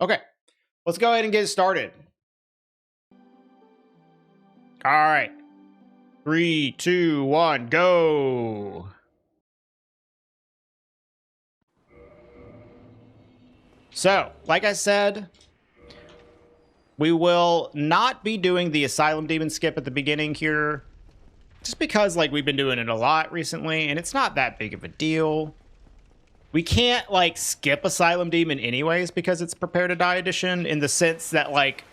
Okay, let's go ahead and get started. All right. 3, 2, 1, go. So, like I said, we will not be doing the Asylum Demon skip at the beginning here, just because, like, we've been doing it a lot recently, and it's not that big of a deal. We can't, like, skip Asylum Demon anyways because it's Prepare to Die edition, in the sense that, like,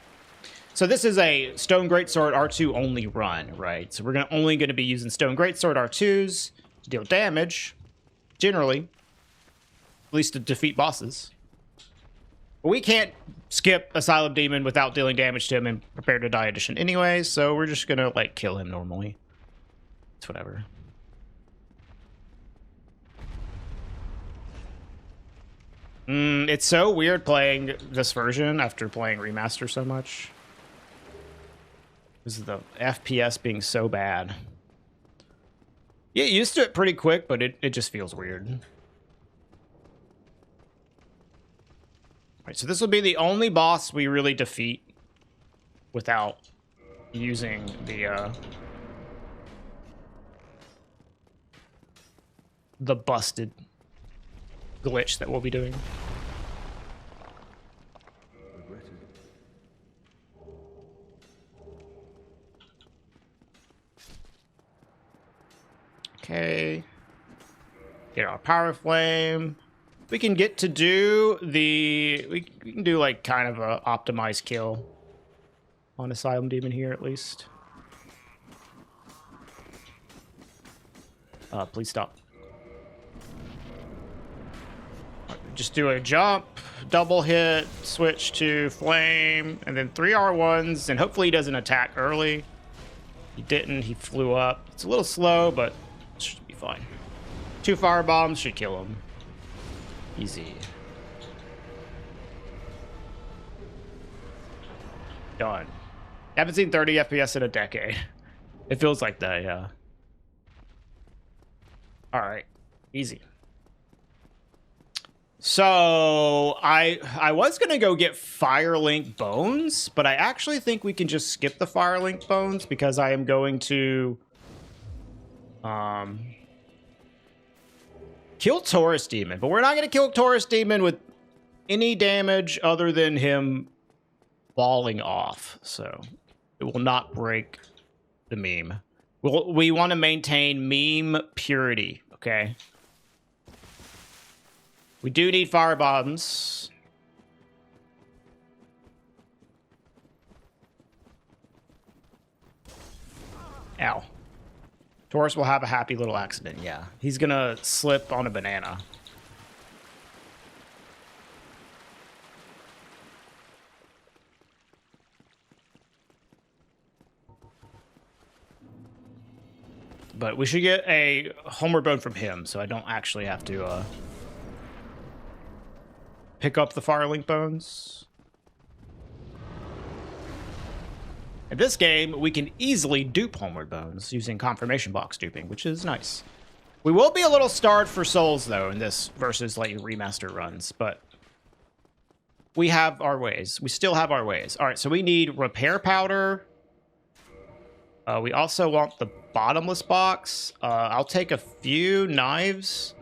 so this is a Stone Greatsword R2 only run, right? So we're only going to be using Stone Greatsword R2s to deal damage, generally, at least to defeat bosses. But we can't skip Asylum Demon without dealing damage to him in Prepare to Die edition anyway, so we're just going to, like, kill him normally. It's whatever. It's so weird playing this version after playing Remaster so much. This is the FPS being so bad. Get used to it pretty quick, but it just feels weird. All right, so this will be the only boss we really defeat without using the busted glitch that we'll be doing. Okay. Get our power flame. We can get to do the... We can do, like, kind of a optimized kill on Asylum Demon here, at least. Please stop. Just do a jump, double hit, switch to flame, and then 3 R1s, and hopefully he doesn't attack early. He didn't. He flew up. It's a little slow, but it should be fine. 2 fire bombs should kill him. Easy. Done. Haven't seen 30 FPS in a decade. It feels like that, yeah. All right. Easy. So I was gonna go get Firelink bones, but I actually think we can just skip the Firelink bones because I am going to kill Taurus Demon. But we're not gonna kill Taurus Demon with any damage other than him falling off. So it will not break the meme. We want to maintain meme purity, okay? We do need fire bombs. Ow. Taurus will have a happy little accident, yeah. He's gonna slip on a banana. But we should get a homeward bone from him, so I don't actually have to, pick up the Firelink bones. In this game, we can easily dupe homeward bones using confirmation box duping, which is nice. We will be a little starved for souls, though, in this versus, like, remaster runs, but we have our ways. We still have our ways. All right, so we need repair powder. We also want the bottomless box. I'll take a few knives.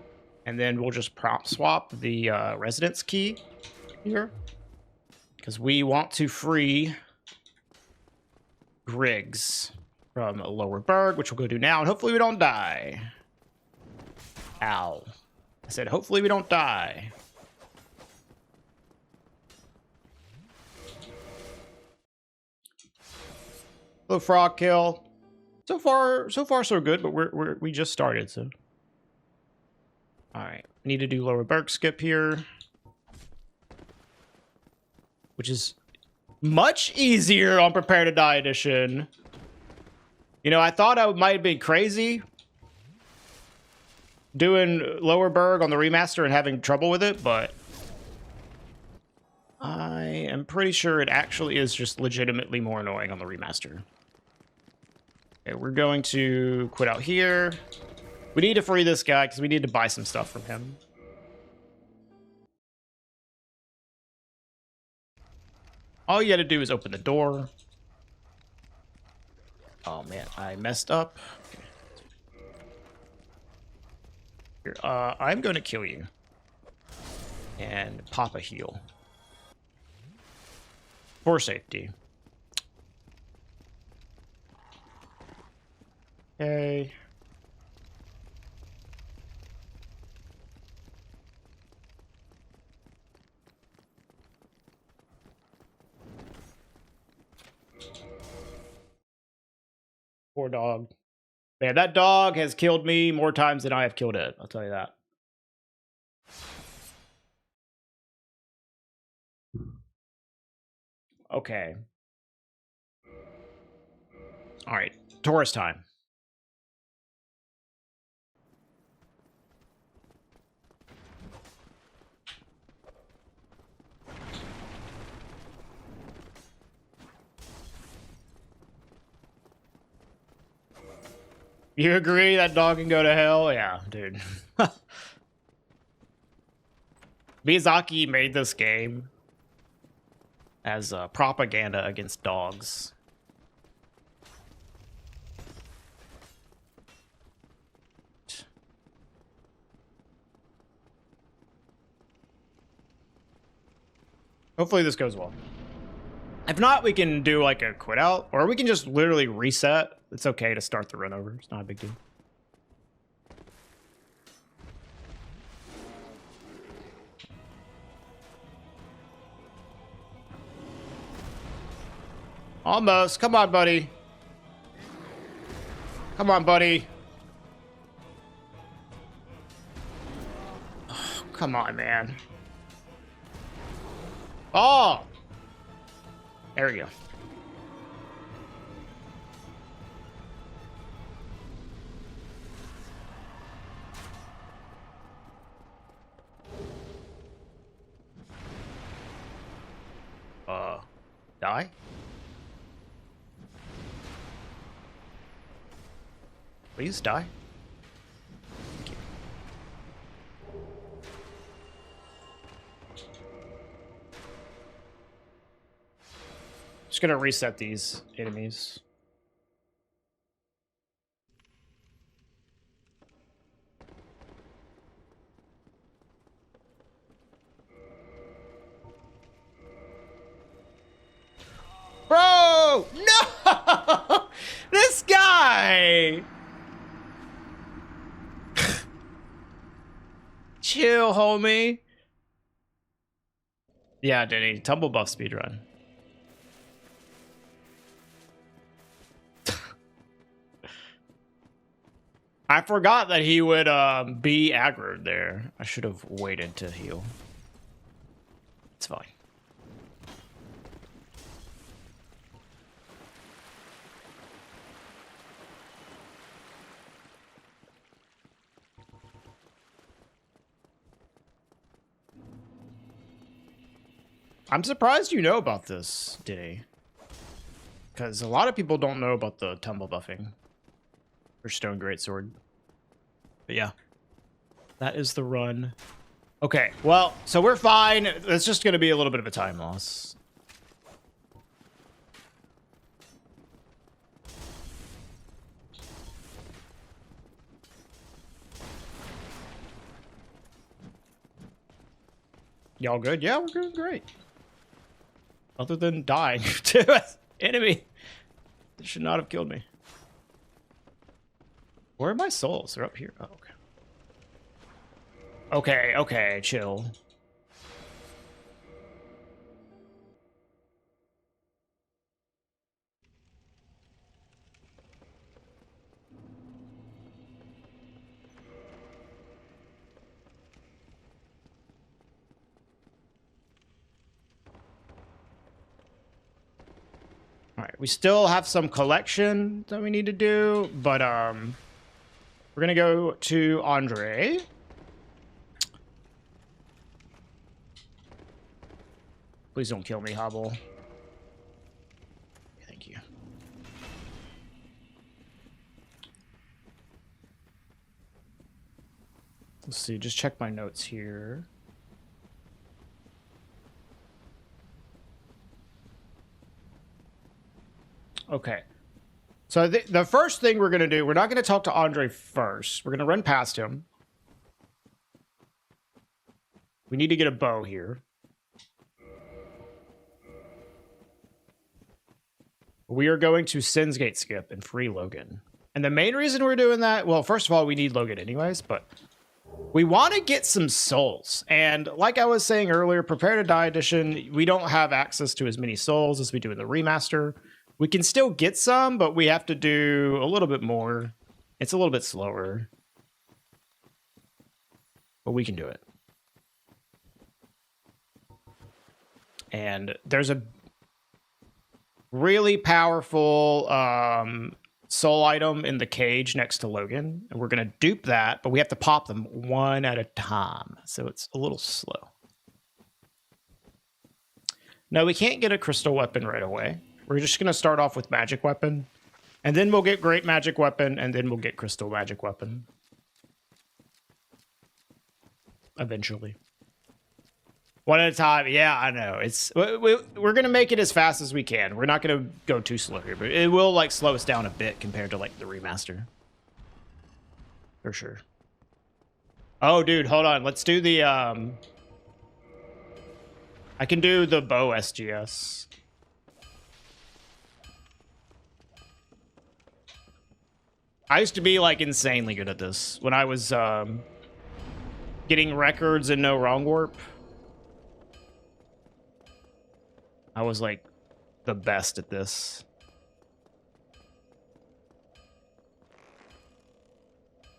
And then we'll just prop swap the residence key here. Because we want to free Griggs from Lower Burg, which we'll go do now. And hopefully we don't die. Ow. I said hopefully we don't die. Little frog kill. So far so good, but we just started, so. All right, need to do Lower Burg skip here, which is much easier on Prepare to Die edition. You know, I thought I might have been crazy doing Lower Burg on the remaster and having trouble with it, but I am pretty sure it actually is just legitimately more annoying on the remaster. Okay, we're going to quit out here. We need to free this guy because we need to buy some stuff from him. All you gotta do is open the door. Oh man, I messed up. Okay. Here, I'm gonna kill you. And pop a heal. For safety. Okay. Poor dog. Man, that dog has killed me more times than I have killed it. I'll tell you that. Okay. All right. Taurus time. You agree that dog can go to hell? Yeah, dude. Miyazaki made this game as propaganda against dogs. Hopefully this goes well. If not, we can do like a quit out, or we can just literally reset. It's okay to start the run over. It's not a big deal. Almost. Come on, buddy. Come on, buddy. Oh, come on, man. Oh! There we go. Die? Please die. Thank you. Just gonna reset these enemies. Bro! No! This guy! Chill, homie. Yeah, Denny. Tumble buff speedrun. I forgot that he would be aggroed there. I should have waited to heal. It's fine. I'm surprised you know about this, Diddy. Because a lot of people don't know about the tumble buffing for Stone Greatsword. But yeah, that is the run. Okay, well, so we're fine. It's just going to be a little bit of a time loss. Y'all good? Yeah, we're doing great. Other than dying to an enemy that should not have killed me. Where are my souls? They're up here. Oh, okay. Okay, okay, chill. All right, we still have some collection that we need to do, but we're gonna go to Andre. Please don't kill me, Hobble. Thank you. Let's see, just check my notes here. Okay. So the first thing we're going to do, we're not going to talk to Andre first. We're going to run past him. We need to get a bow here. We are going to Sens Gate skip and free Logan. And the main reason we're doing that, well, first of all, we need Logan anyways, but we want to get some souls. And like I was saying earlier, Prepare to Die Edition, we don't have access to as many souls as we do in the remaster. We can still get some, but we have to do a little bit more. It's a little bit slower. But we can do it. And there's a really powerful soul item in the cage next to Logan. And we're going to dupe that, but we have to pop them one at a time. So it's a little slow. No, we can't get a crystal weapon right away. We're just going to start off with magic weapon. And then we'll get great magic weapon. And then we'll get crystal magic weapon. Eventually. One at a time. Yeah, I know. We're going to make it as fast as we can. We're not going to go too slow here. But it will like slow us down a bit compared to like the remaster. For sure. Oh, dude, hold on. Let's do the... I can do the bow SGS. I used to be like insanely good at this when I was getting records in No Wrong Warp. I was like the best at this.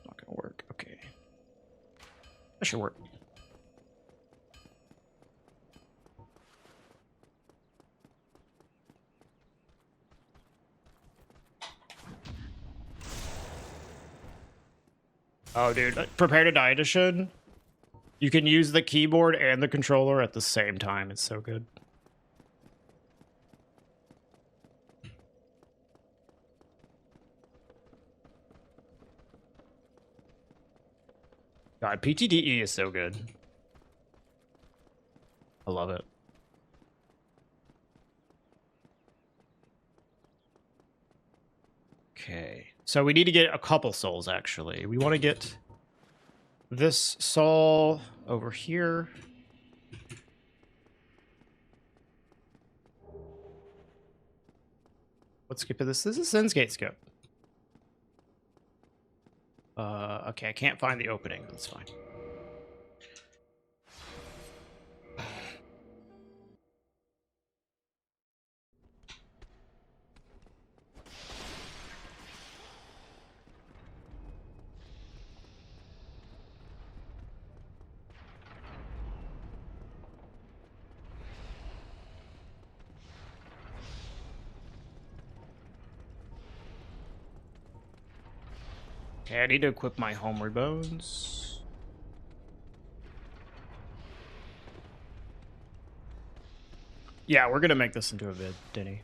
Not gonna work. Okay. That should work. Oh, dude. Prepare to Die Edition. You can use the keyboard and the controller at the same time. It's so good. God, PTDE is so good. I love it. Okay. So we need to get a couple souls, actually. We want to get this soul over here. Let's skip to this. This is Sens Gate skip. Okay, I can't find the opening. That's fine. Okay, I need to equip my homeward bones. Yeah, we're gonna make this into a vid, Denny.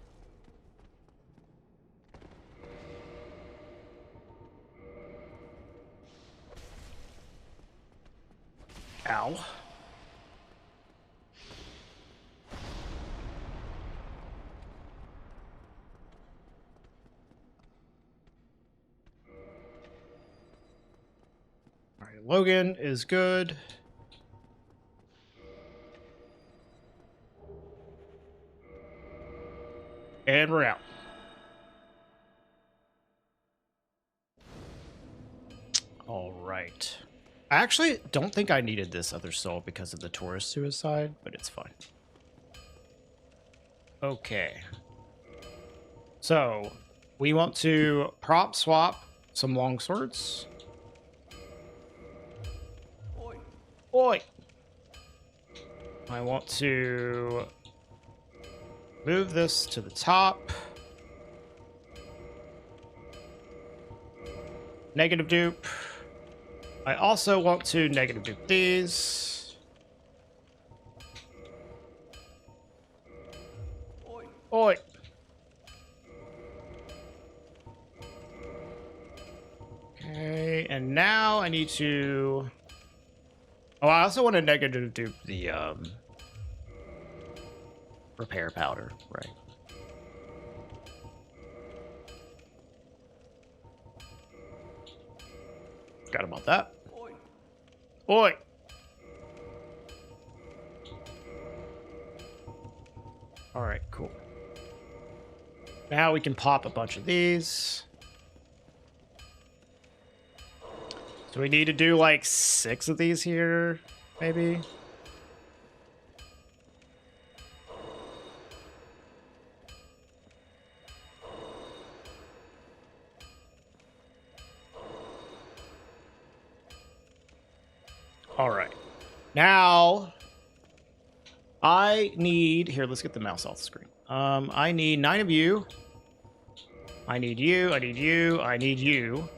Ow. Alright, Logan is good. And we're out. All right. I actually don't think I needed this other soul because of the Taurus suicide, but it's fine. Okay. So, we want to prop swap some long swords. Oi. Oi. I want to move this to the top. Negative dupe. I also want to negative dupe these. Oi. Oi. Okay, and now I need to... Oh, I also want to negative dupe the repair powder, right? Forgot about that. Oi. All right, cool. Now we can pop a bunch of these. So we need to do like 6 of these here, maybe. All right. Now, I need... Here, let's get the mouse off the screen. I need 9 of you. I need you. I need you. I need you.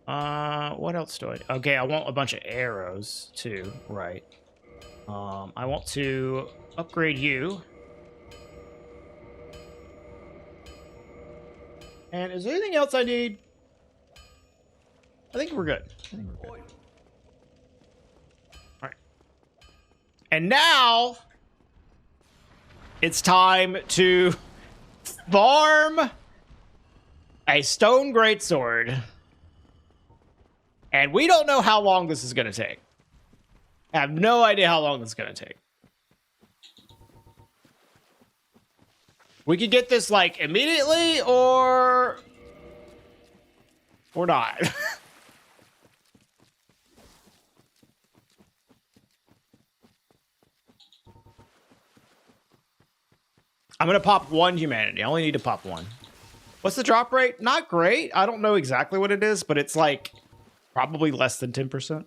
What else do I... Okay, I want a bunch of arrows, too. Right. I want to upgrade you. And is there anything else I need? I think we're good. And now, it's time to farm a stone greatsword. And we don't know how long this is going to take. I have no idea how long this is going to take. We could get this, like, immediately, or not. I'm going to pop 1 humanity. I only need to pop 1. What's the drop rate? Not great. I don't know exactly what it is, but it's like probably less than 10%.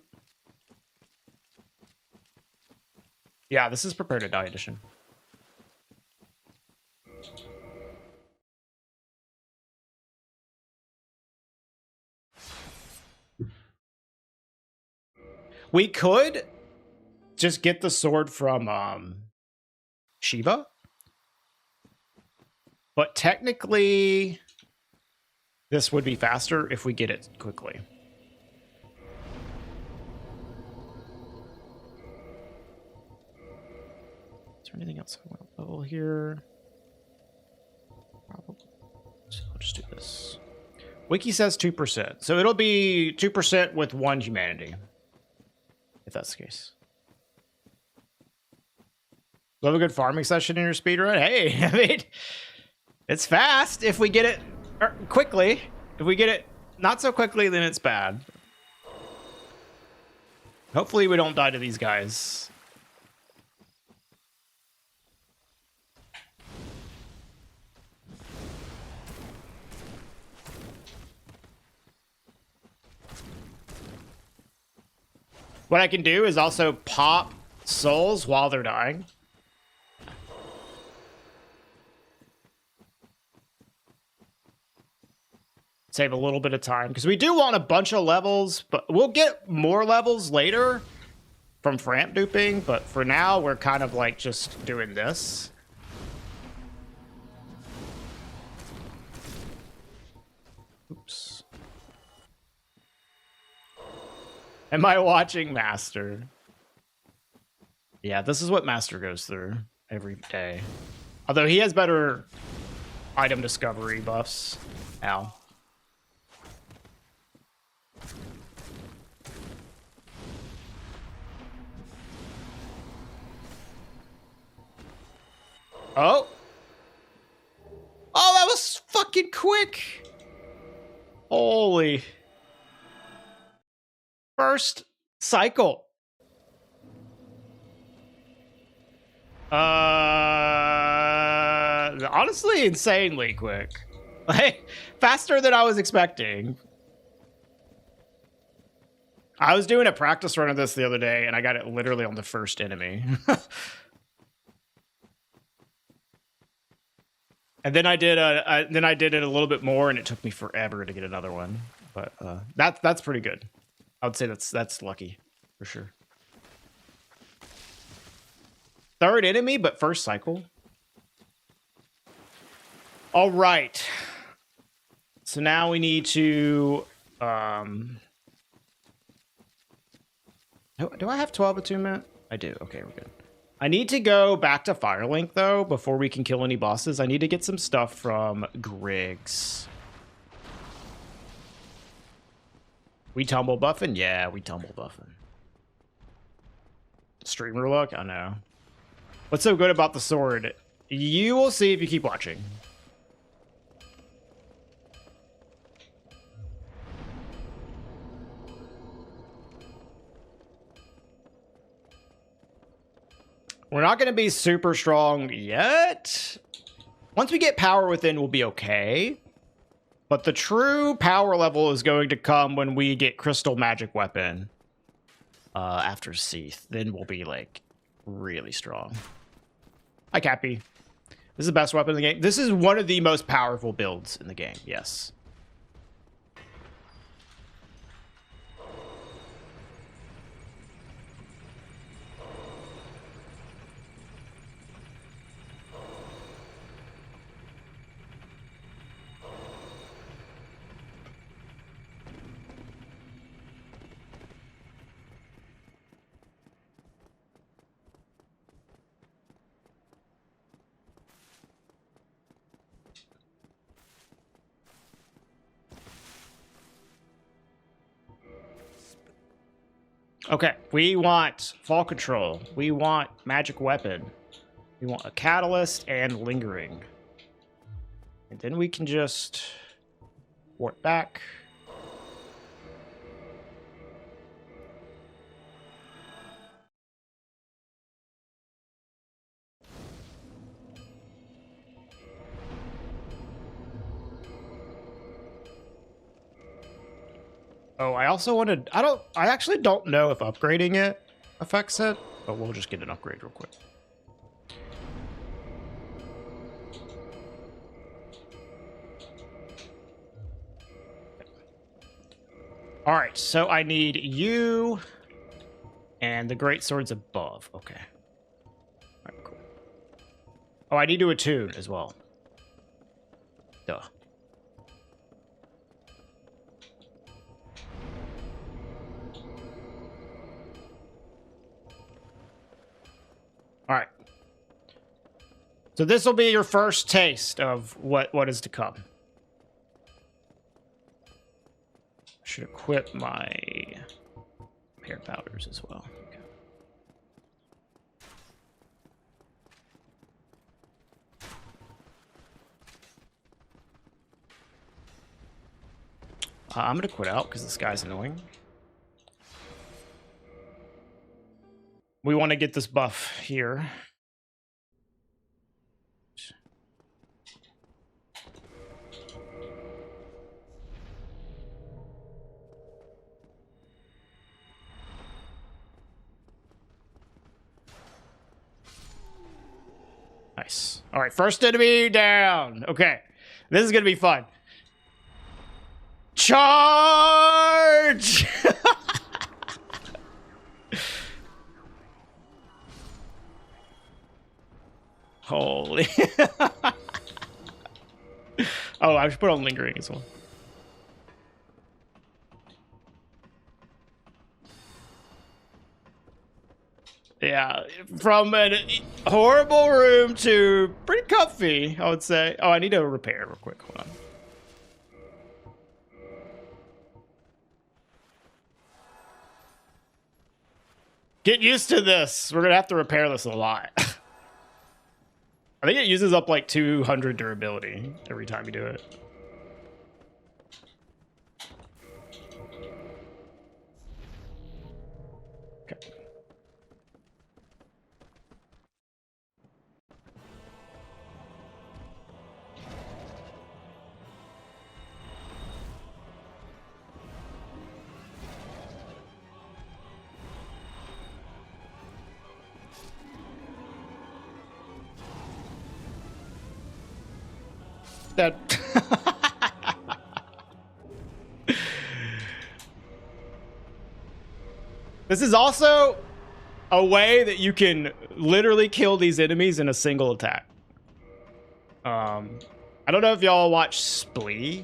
Yeah, this is Prepare to Die edition. We could just get the sword from Shiva. But technically, this would be faster if we get it quickly. Is there anything else I want to level here? Probably. So I'll just do this. Wiki says 2%. So it'll be 2% with 1 humanity. If that's the case. Love a good farming session in your speedrun? Hey, I mean... It's fast if we get it quickly. If we get it not so quickly, then it's bad. Hopefully we don't die to these guys. What I can do is also pop souls while they're dying. Save a little bit of time because we do want a bunch of levels, but we'll get more levels later from Framp duping. But for now, we're kind of like just doing this. Oops. Am I watching Master? Yeah, this is what Master goes through every day. Although he has better item discovery buffs. Ow. Oh. Oh, that was fucking quick. Holy. First cycle. Honestly, insanely quick. Like, faster than I was expecting. I was doing a practice run of this the other day, and I got it literally on the first enemy. And then I did it a little bit more, and it took me forever to get another one. But that's pretty good. I would say that's lucky for sure. Third enemy, but first cycle. All right. So now we need to. Do I have 12 attunement? I do. Okay, we're good. I need to go back to Firelink, though, before we can kill any bosses. I need to get some stuff from Griggs. We tumble buffing? Yeah, we tumble buffing. Streamer look? I know. What's so good about the sword? You will see if you keep watching. We're not going to be super strong yet. Once we get power within, we'll be okay. But the true power level is going to come when we get Crystal Magic Weapon after Seath. Then we'll be, like, really strong. Hi, Cappy. This is the best weapon in the game. This is one of the most powerful builds in the game, yes. Okay, we want fall control. We want magic weapon. We want a catalyst and lingering. And then we can just warp back. Oh, I also wanted... I actually don't know if upgrading it affects it, but we'll just get an upgrade real quick. All right, so I need you and the Greatsword's above. Okay. All right, cool. Oh, I need to attune as well. Duh. All right. So this will be your first taste of what is to come. I should equip my pair powders as well. Okay. I'm gonna quit out because this guy's annoying. We want to get this buff here. Nice. All right, first enemy down. Okay, this is gonna be fun. Charge! Holy. Oh, I should put on lingering as well. Yeah, from a horrible room to pretty comfy, I would say. Oh, I need to repair real quick. Hold on. Get used to this. We're going to have to repair this a lot. I think it uses up like 200 durability every time you do it. Okay. That this is also a way that you can literally kill these enemies in a single attack. I don't know if y'all watch Splee.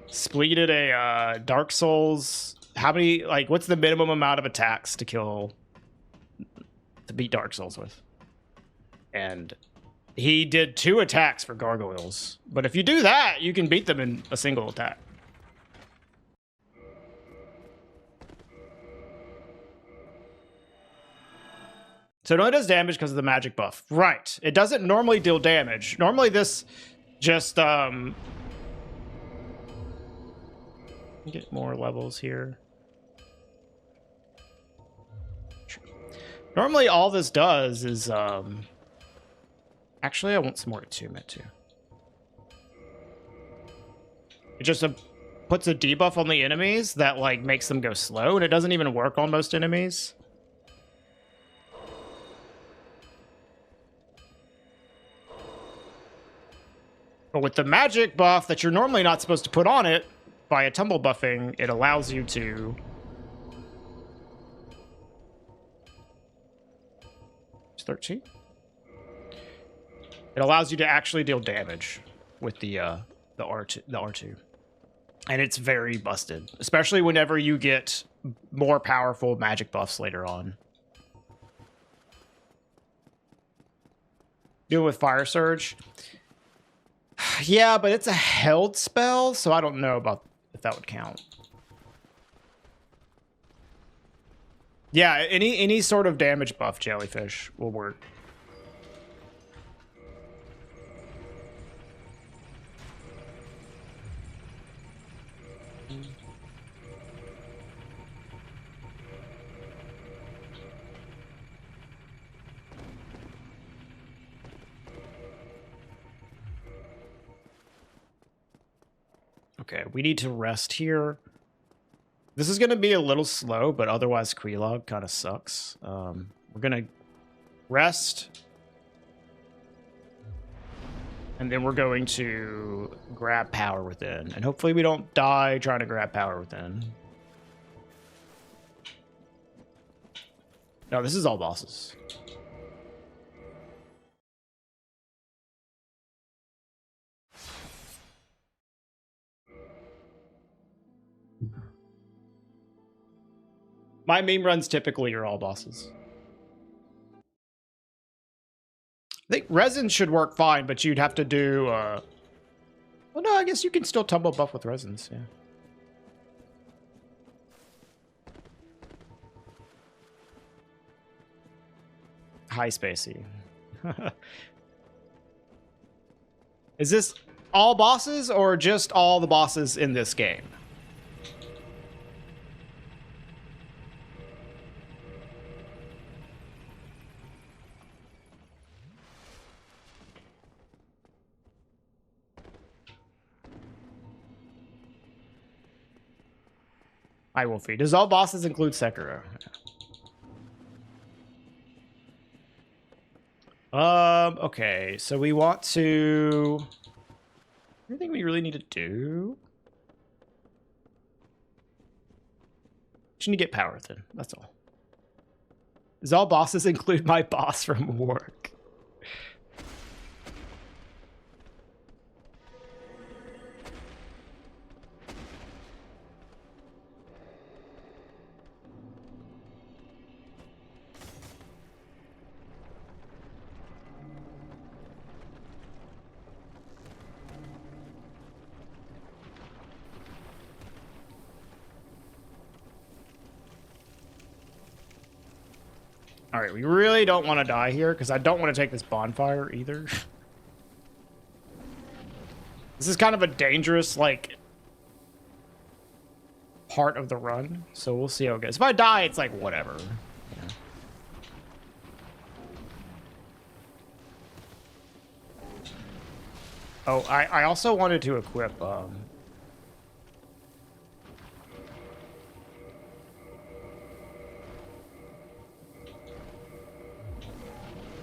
Splee did a Dark Souls. How many, like, what's the minimum amount of attacks to beat Dark Souls with? And he did 2 attacks for gargoyles. But if you do that, you can beat them in a single attack. So it only does damage because of the magic buff. Right. It doesn't normally deal damage. Normally this just get more levels here. Normally all this does is actually I want some more attunement too. It just puts a debuff on the enemies that like makes them go slow, and it doesn't even work on most enemies. But with the magic buff that you're normally not supposed to put on it, via tumble buffing, it allows you to... It's 13? It allows you to actually deal damage with the R2. And it's very busted, especially whenever you get more powerful magic buffs later on. Do it with Fire Surge. Yeah, but it's a held spell, so I don't know about if that would count. Yeah, any sort of damage buff jellyfish will work. Okay, we need to rest here. This is going to be a little slow, but otherwise Quelaag kind of sucks. We're going to rest. And then we're going to grab Power Within. And hopefully we don't die trying to grab Power Within. No, this is all bosses. My meme runs typically are all bosses. I think Resin should work fine, but you'd have to do... well, no, I guess you can still tumble buff with Resins, yeah. High spacey. Is this all bosses or just all the bosses in this game? Hi, Wolfie. Does all bosses include Sekiro? Okay, so we want to... Anything we really need to do? Just need to get Power Within, that's all. Does all bosses include my boss from work? All right, we really don't want to die here because I don't want to take this bonfire either. This is kind of a dangerous, like, part of the run, so we'll see how it goes. If I die, it's like, whatever. Yeah. Oh, I also wanted to equip,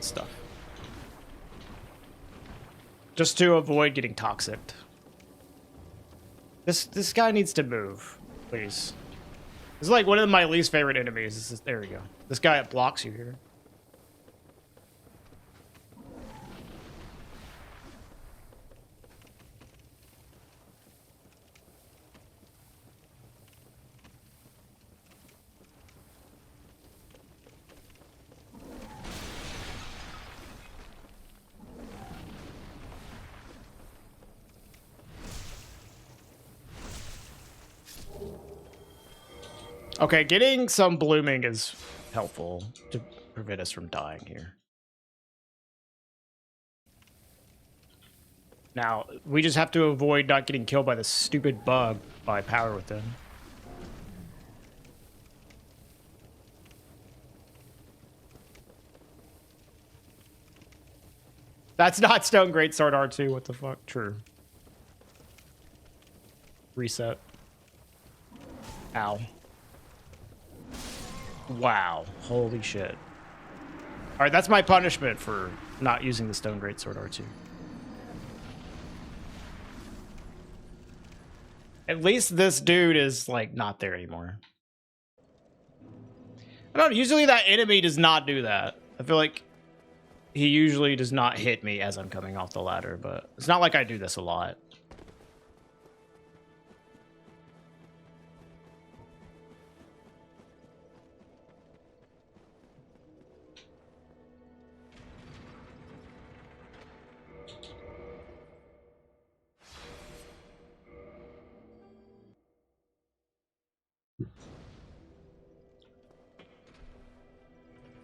stuff. Just to avoid getting toxic. This guy needs to move, please. This is like one of my least favorite enemies. There we go. This guy that blocks you here. Okay, getting some blooming is helpful. prevent us from dying here. Now, we just have to avoid not getting killed by this stupid bug by Power Within. That's not Stone Greatsword R2, what the fuck? True. Reset. Ow. Wow. Holy shit. Alright, that's my punishment for not using the Stone Greatsword R2. At least this dude is, like, not there anymore. I don't know, usually that enemy does not do that. I feel like he usually does not hit me as I'm coming off the ladder, but it's not like I do this a lot.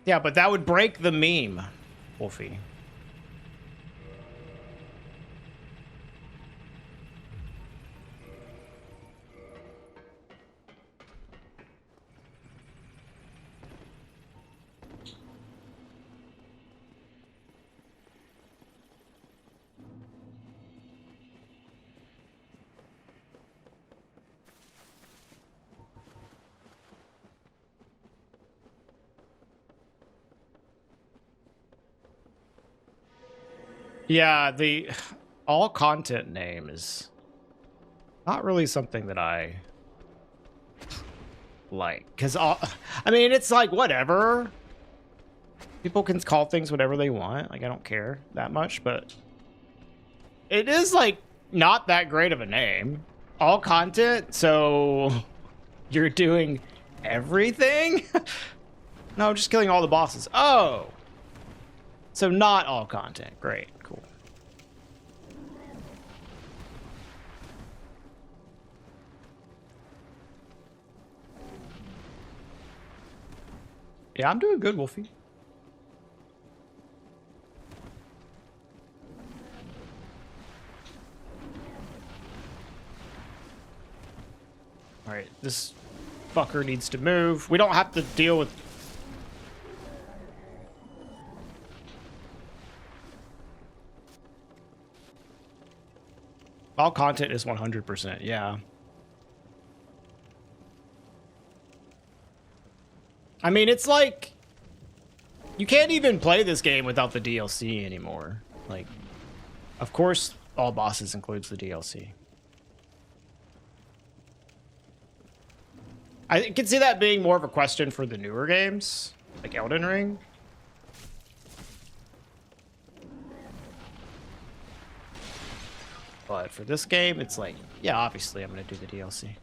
Yeah, but that would break the meme, Wolfie. Yeah, the all content name is not really something that I like, because I mean, it's like whatever. People can call things whatever they want. Like, I don't care that much, but it is like not that great of a name. All content, so you're doing everything? No, I'm just killing all the bosses. Oh, so not all content. Great, cool. Yeah, I'm doing good, Wolfie. All right, this fucker needs to move. We don't have to deal with... All content is 100%, yeah. I mean, it's like... You can't even play this game without the DLC anymore. Like, of course, all bosses includes the DLC. I can see that being more of a question for the newer games, like Elden Ring. But for this game, it's like, yeah, obviously I'm going to do the DLC.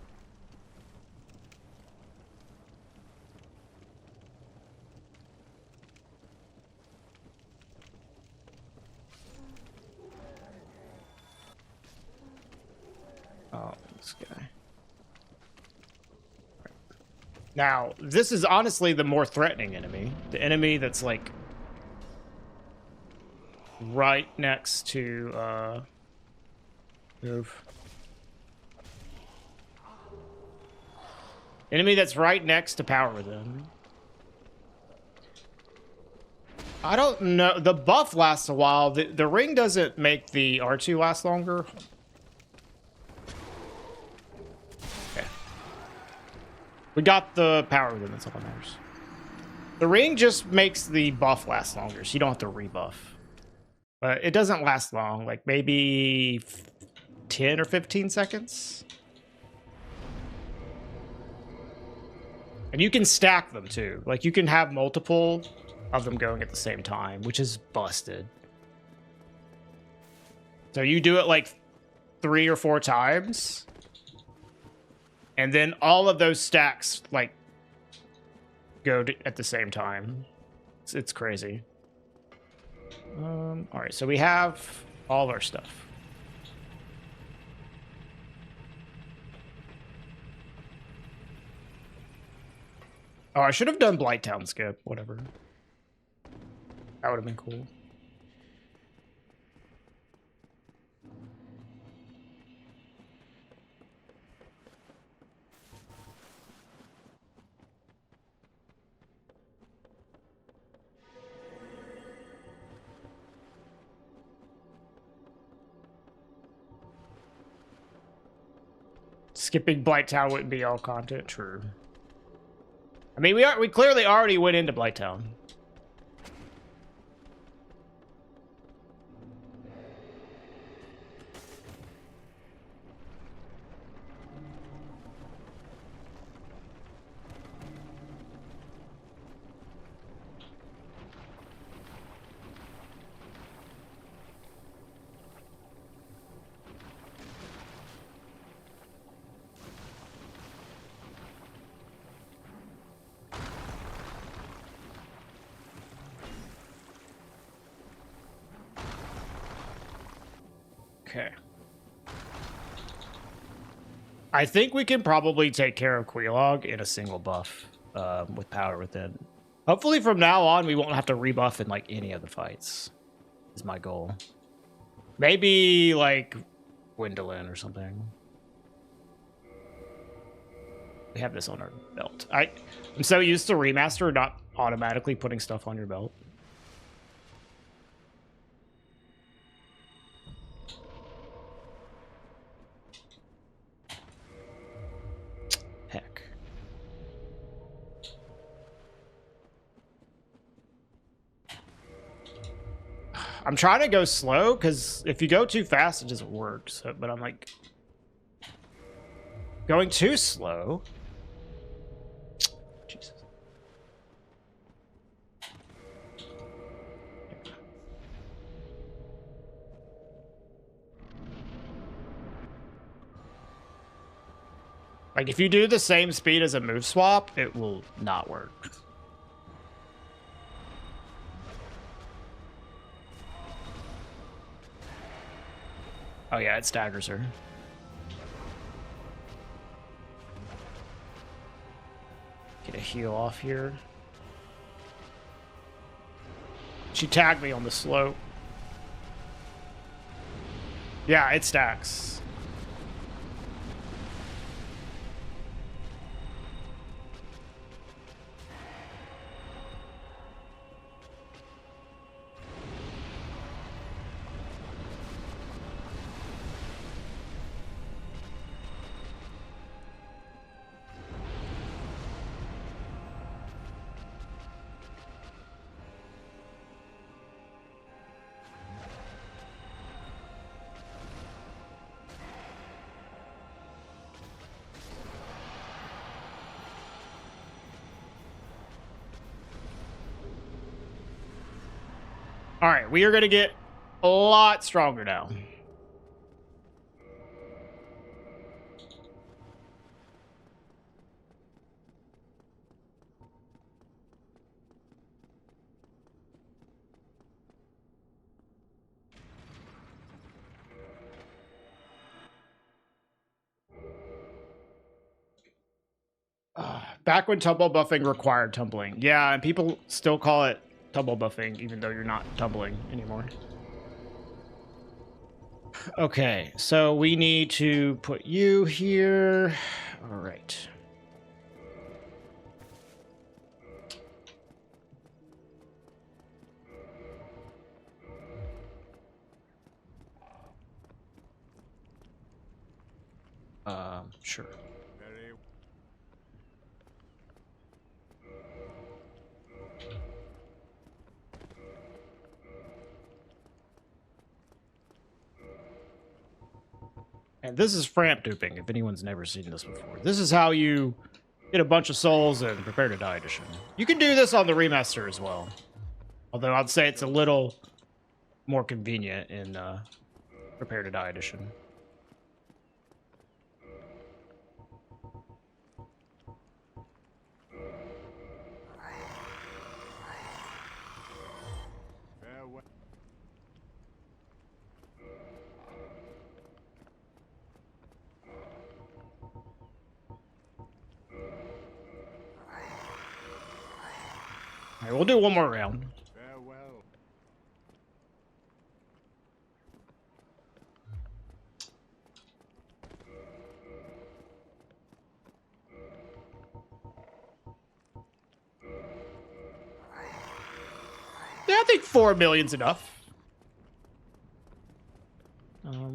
Oh, this guy. Now, this is honestly the more threatening enemy. The enemy that's like right next to move. Enemy that's right next to Power Within. I don't know. The buff lasts a while. The ring doesn't make the R2 last longer. Okay. We got the Power Within. That's all that matters. The ring just makes the buff last longer, so you don't have to rebuff. But it doesn't last long. Like maybe 10 or 15 seconds. And you can stack them too. Like you can have multiple of them going at the same time, which is busted. So you do it like 3 or 4 times. And then all of those stacks like go at the same time. It's crazy. All right, so we have all of our stuff. Oh, I should have done Blighttown skip, whatever. That would have been cool. Skipping Blighttown wouldn't be all content. True. I mean, we clearly already went into Blighttown. Okay. I think we can probably take care of Quelaag in a single buff with Power Within. Hopefully from now on, we won't have to rebuff in, like, any of the fights, is my goal. Maybe, like, Gwendolyn or something. We have this on our belt. I'm so used to Remaster not automatically putting stuff on your belt. Heck. I'm trying to go slow, because if you go too fast, it doesn't work. So, but I'm like... going too slow. Jesus. Like, if you do the same speed as a move swap, it will not work. Oh yeah, it staggers her. Get a heal off here. She tagged me on the slope. Yeah, it stacks. All right, we are going to get a lot stronger now. Back when tumble buffing required tumbling. Yeah, and people still call it tumble buffing, even though you're not tumbling anymore. Okay, so we need to put you here. All right. Sure. And this is Framp duping, if anyone's never seen this before. This is how you get a bunch of souls and Prepare to Die edition. You can do this on the remaster as well. Although I'd say it's a little more convenient in Prepare to Die edition. All right, we'll do one more round. Farewell. I think 4 million's enough.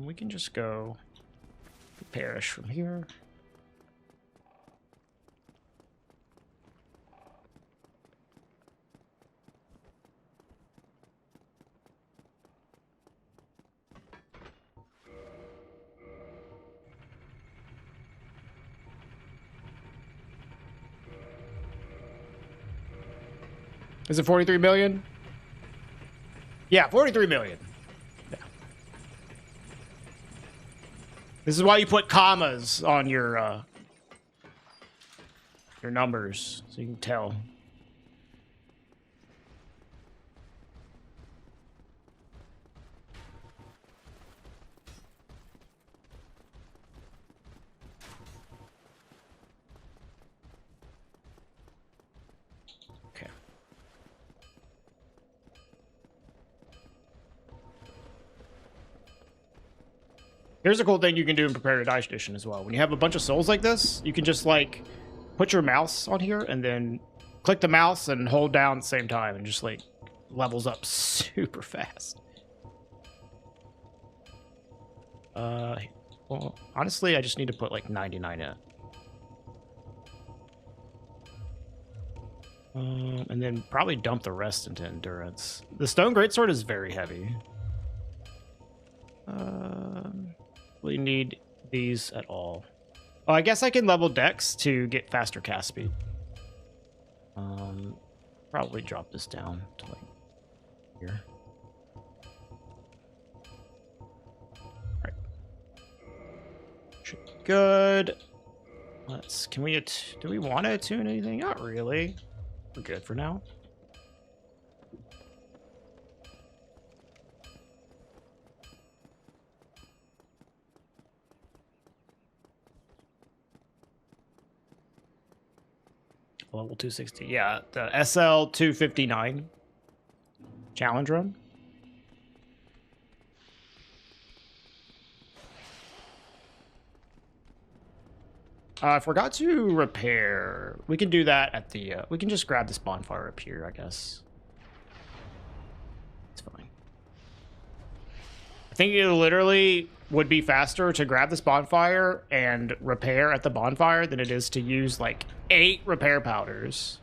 We can just go parish from here. Is it 43 million? Yeah, 43 million. Yeah. This is why you put commas on your numbers, so you can tell. Okay. Here's a cool thing you can do in Prepare to Die Edition as well. When you have a bunch of souls like this, you can just like put your mouse on here and then click the mouse and hold down at the same time and just like levels up super fast. Well, honestly, I just need to put like 99 in it. And then probably dump the rest into endurance. The stone greatsword is very heavy. We need these at all. Oh, I guess I can level dex to get faster cast speed. Probably drop this down to like here. Alright. Should be good. Can we, do we want to attune anything? Not really. We're good for now. Level 260. Yeah, the SL 259 challenge run. I forgot to repair. We can do that at the, we can just grab this bonfire up here, I guess. It's fine. I think it literally would be faster to grab this bonfire and repair at the bonfire than it is to use like 8 repair powders.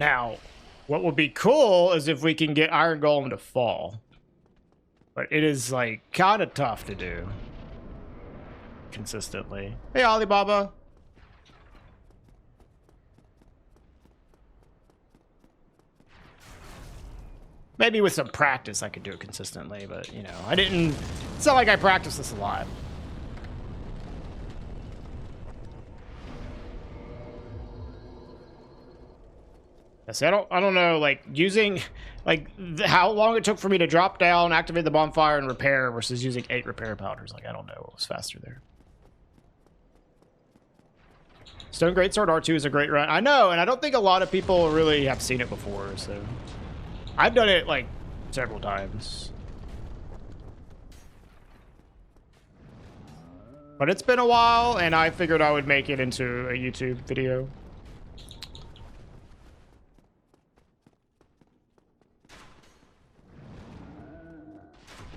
Now, what would be cool is if we can get Iron Golem to fall. But it is, like, kind of tough to do. Consistently. Hey, Alibaba. Maybe with some practice I could do it consistently, but, you know, I didn't... It's not like I practiced this a lot. See, I don't know, like, using, like, how long it took for me to drop down, activate the bonfire, and repair versus using 8 repair powders. Like, I don't know what was faster there. Stone Greatsword R2 is a great run. I know, and I don't think a lot of people really have seen it before, so... I've done it, like, several times. But it's been a while, and I figured I would make it into a YouTube video.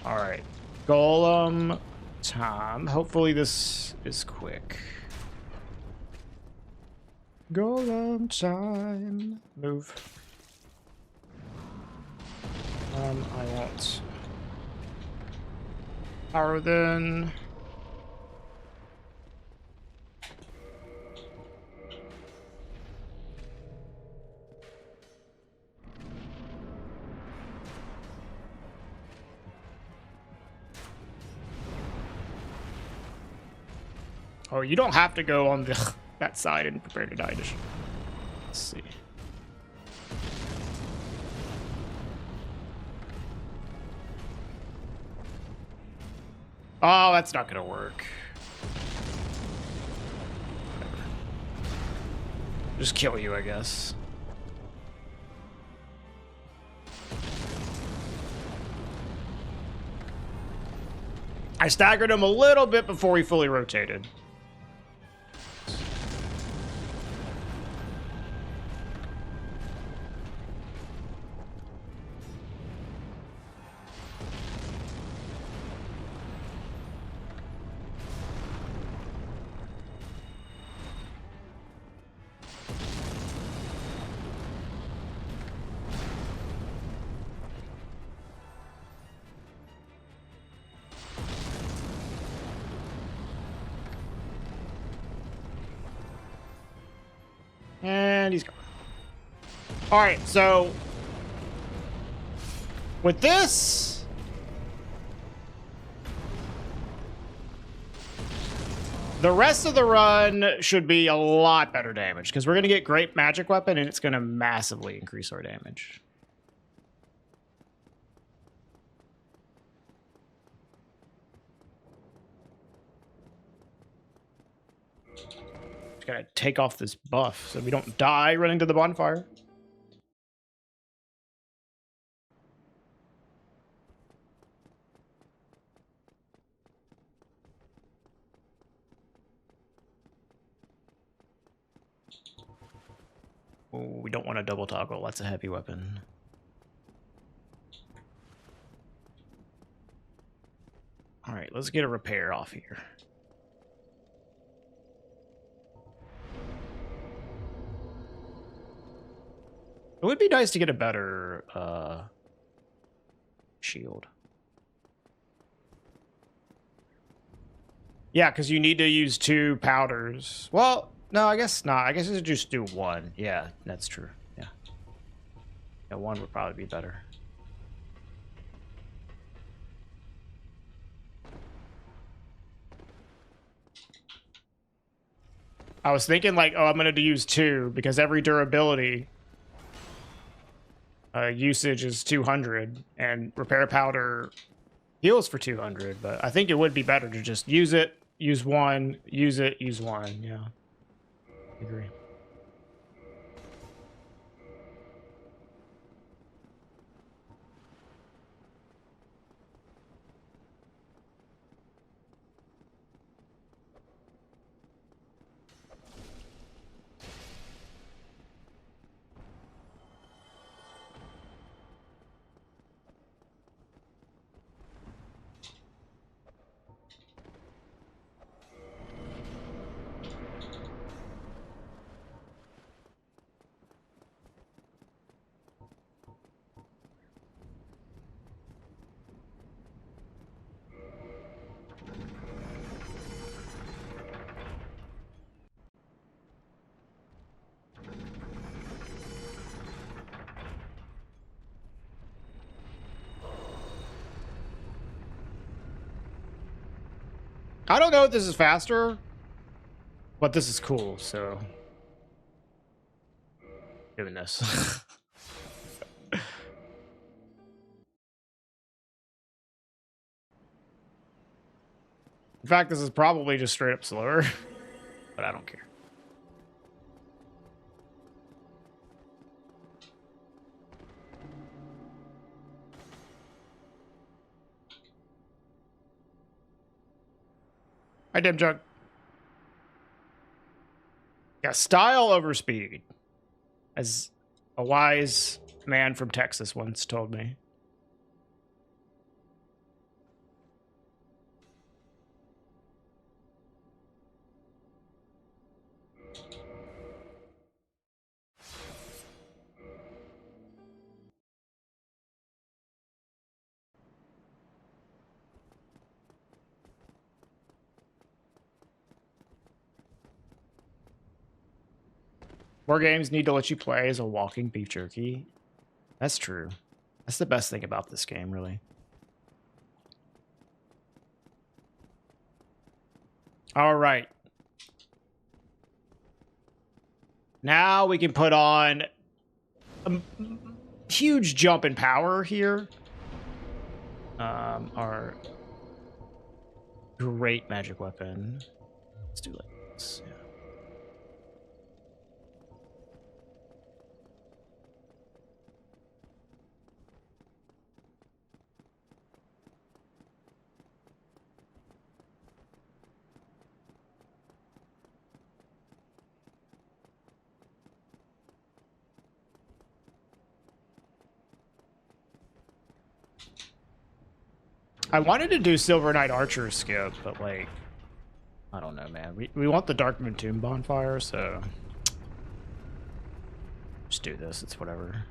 Alright, Golem time. Hopefully this is quick. Golem time. Move. I won't power then. Oh, you don't have to go on the that side and prepare to die. Just let's see. Oh, that's not gonna work. Whatever. Just kill you, I guess. I staggered him a little bit before he fully rotated. And he's gone. All right, so with this, the rest of the run should be a lot better damage because we're going to get great magic weapon and it's going to massively increase our damage. Just got to take off this buff so we don't die running to the bonfire. Oh, we don't want to double toggle. That's a heavy weapon. All right, let's get a repair off here. It would be nice to get a better shield. Yeah, because you need to use 2 powders. Well, no, I guess not. I guess it's just do 1. Yeah, that's true. Yeah. Yeah, 1 would probably be better. I was thinking like, oh, I'm going to use 2 because every durability usage is 200 and repair powder heals for 200, but I think it would be better to just use it, use 1, use it, use 1. Yeah, I agree. I don't know if this is faster, but this is cool, so doing this. In fact, this is probably just straight up slower, but I don't care. Hi, Dim Jug. Yeah, style over speed, as a wise man from Texas once told me. More games need to let you play as a walking beef jerky. That's true. That's the best thing about this game, really. All right. Now we can put on a huge jump in power here. Our great magic weapon. Let's do like this. Yeah. I wanted to do Silver Knight Archer skip, but like, I don't know, man. We want the Dark Moon Tomb bonfire, so just do this. It's whatever.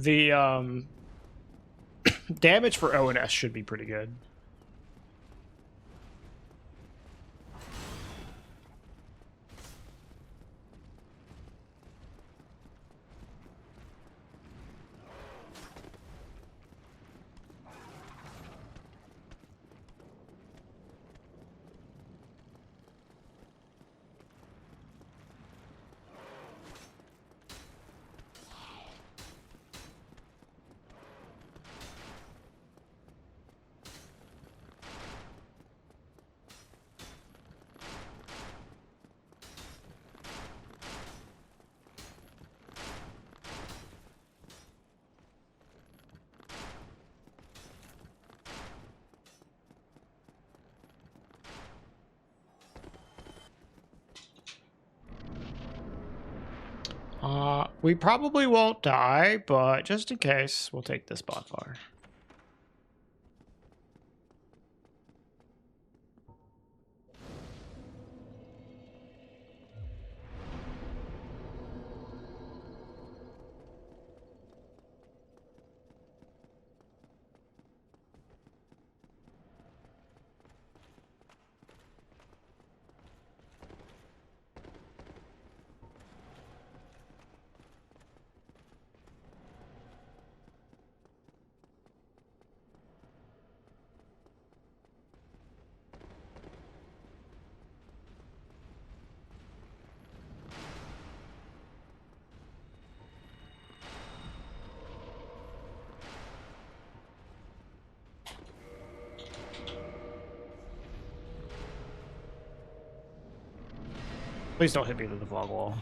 The damage for ONS should be pretty good. We probably won't die, but just in case, we'll take this bonfire. Please don't hit me with the vlog wall.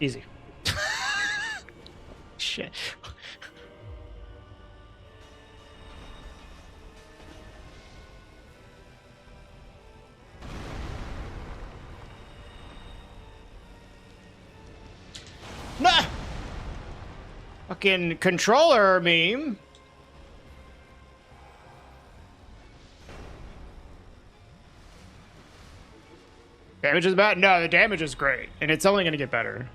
Easy. Shit. Nah! Fucking controller meme. Damage is bad? No, the damage is great. And it's only going to get better.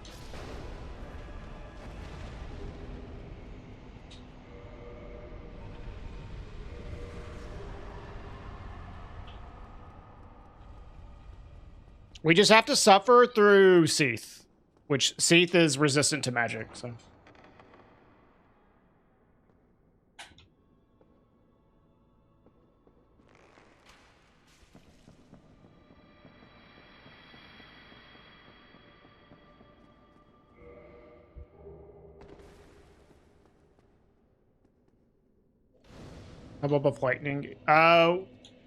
We just have to suffer through Seath, which Seath is resistant to magic, so. How about buff lightning?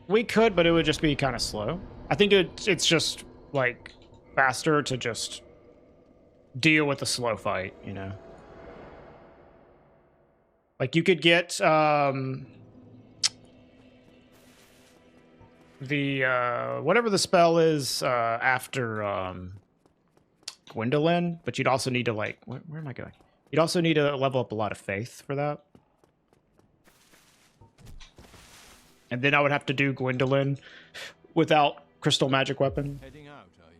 We could, but it would just be kind of slow. I think it's just like faster to just deal with the slow fight, you know. Like you could get the whatever the spell is after Gwendolyn, but you'd also need to like where am I going? You'd also need to level up a lot of faith for that. And then I would have to do Gwendolyn without crystal magic weapon. Heading out, are you?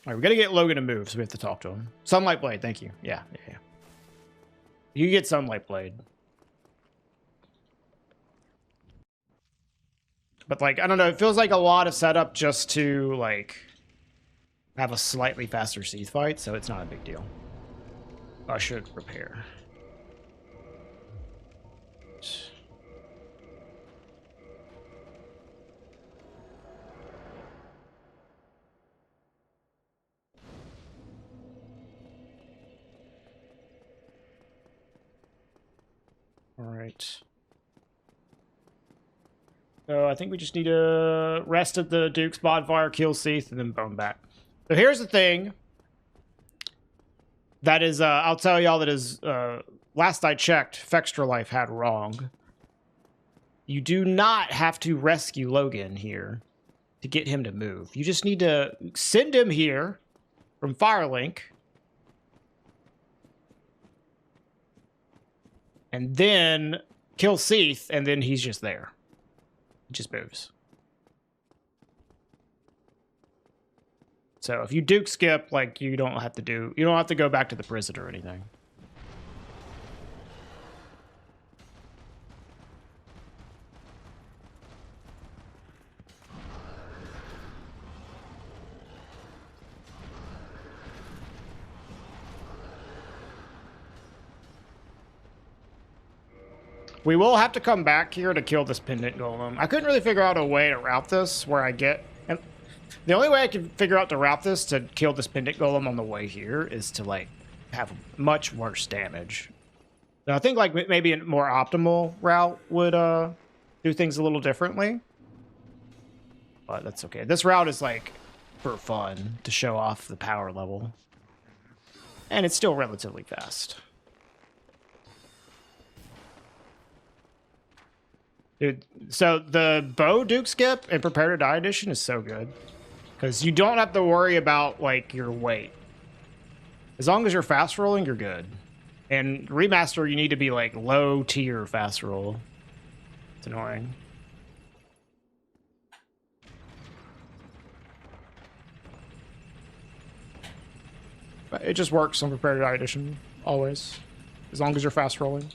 All right, we gotta get Logan to move, so we have to talk to him. Sunlight Blade, thank you. Yeah. You get Sunlight Blade. But like, I don't know, it feels like a lot of setup just to like have a slightly faster Seath fight, so it's not a big deal. I should repair. All right. So I think we just need to rest at the Duke's bonfire, kill Seath, and then bone back. So here's the thing. That is, I'll tell y'all that is, last I checked, Fextra Life had wrong. You do not have to rescue Logan here to get him to move. You just need to send him here from Firelink. And then kill Seath, and then he's just there. He just moves. So if you Duke skip, like you don't have to go back to the prison or anything. We will have to come back here to kill this pendant golem. I couldn't really figure out a way to route this where I get... And the only way I can figure out to route this to kill this pendant golem on the way here is to, like, have much worse damage. So I think, like, maybe a more optimal route would do things a little differently. But that's okay. This route is, like, for fun, to show off the power level. And it's still relatively fast. Dude, so the bow Duke skip and Prepare to Die edition is so good. Because you don't have to worry about, like, your weight. As long as you're fast rolling, you're good. And Remaster, you need to be, like, low tier fast roll. It's annoying. But it just works on Prepare to Die edition, always. As long as you're fast rolling.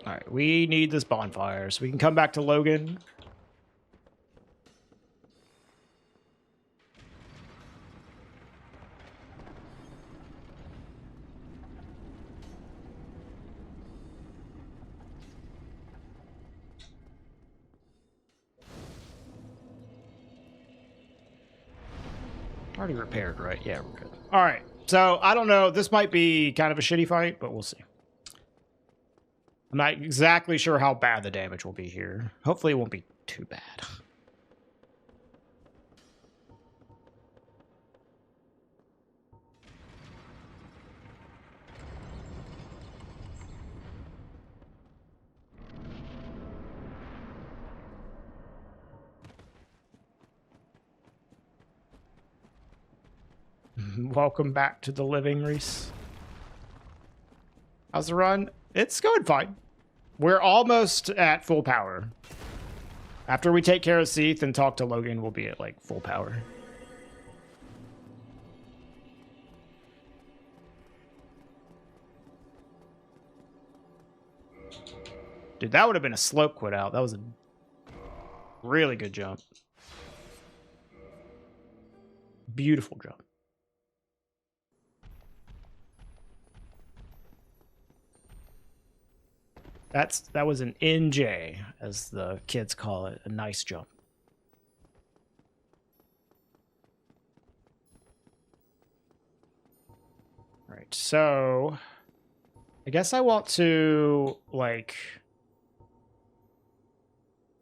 All right, we need this bonfire so we can come back to Logan. Already repaired, right? Yeah, we're good. All right, so I don't know. This might be kind of a shitty fight, but we'll see. I'm not exactly sure how bad the damage will be here. Hopefully it won't be too bad. Welcome back to the living, Reese. How's the run? It's going fine. We're almost at full power. After we take care of Seath and talk to Logan, we'll be at, like, full power. Dude, that would have been a slope quit out. That was a really good jump. Beautiful jump. That was an NJ, as the kids call it, a nice jump. All right, so I guess I want to, like...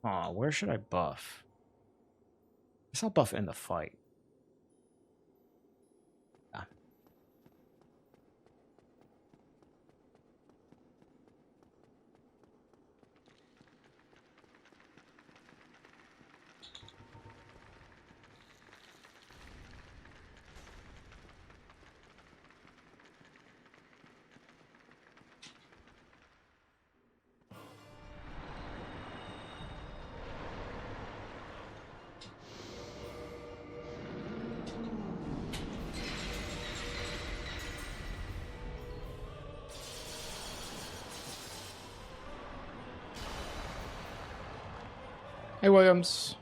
Oh, where should I buff? I guess I'll buff in the fight. Ah. Hey, Williams.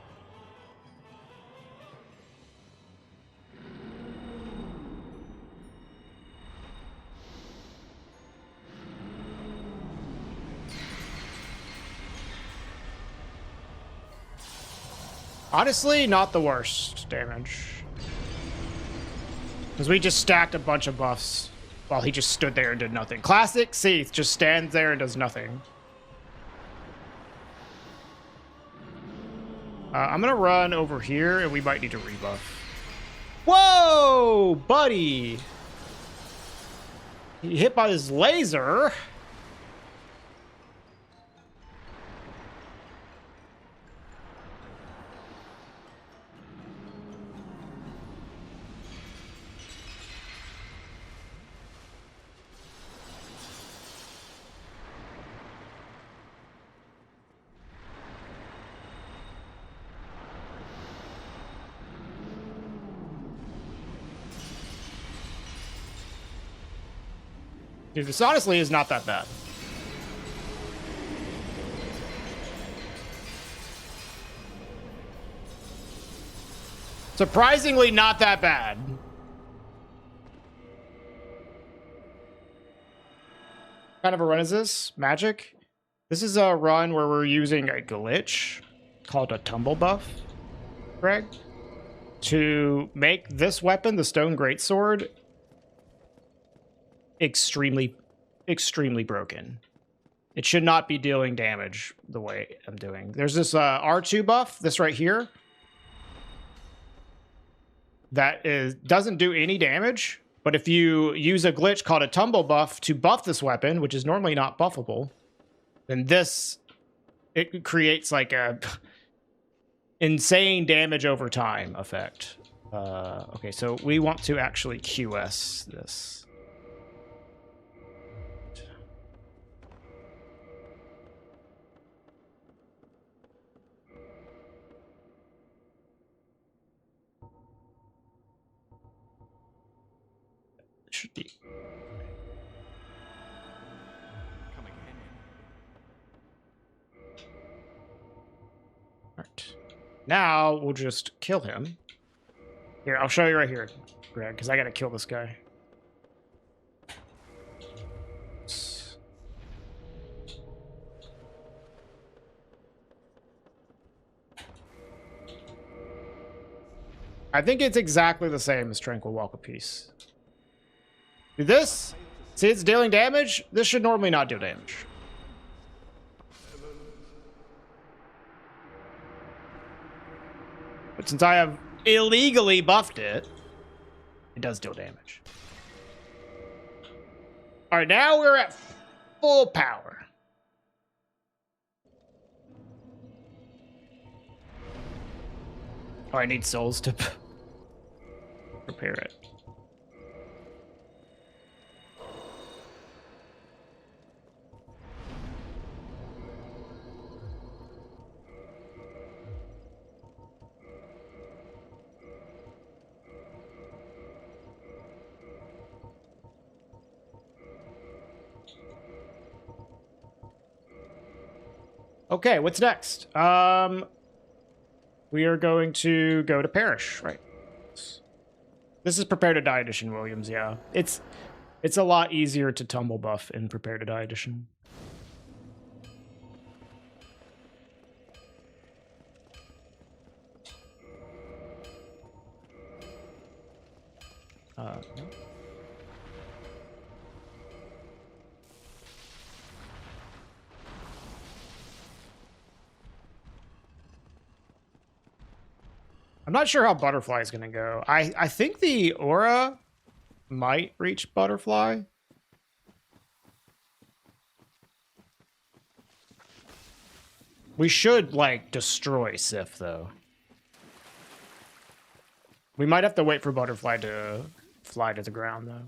Honestly, not the worst damage. Because we just stacked a bunch of buffs while he just stood there and did nothing. Classic Seath just stands there and does nothing. I'm going to run over here, and we might need to rebuff. Whoa, buddy! He hit by his laser. Dude, this honestly is not that bad. Surprisingly not that bad. What kind of a run is this? Magic? This is a run where we're using a glitch called a tumble buff, Greg, to make this weapon, the Stone Greatsword, extremely broken. It should not be dealing damage the way I'm doing. There's this R2 buff, this right here, that doesn't do any damage, but if you use a glitch called a tumble buff to buff this weapon, which is normally not buffable, then it creates like a insane damage over time effect. Okay, so we want to actually QS this. Should be. Alright. Now we'll just kill him. Here, I'll show you right here, Greg, because I gotta kill this guy. I think it's exactly the same as Tranquil Walk of Peace. Do this? See, it's dealing damage? This should normally not do damage. But since I have illegally buffed it, it does deal damage. Alright, now we're at full power. Oh, I need souls to prepare it. Okay, what's next? We are going to go to Parish, right? This is Prepare to Die Edition, Williams, yeah. It's a lot easier to tumble buff in Prepare to Die Edition. No. I'm not sure how Butterfly is going to go. I think the aura might reach Butterfly. We should, like, destroy Sif, though. We might have to wait for Butterfly to fly to the ground, though.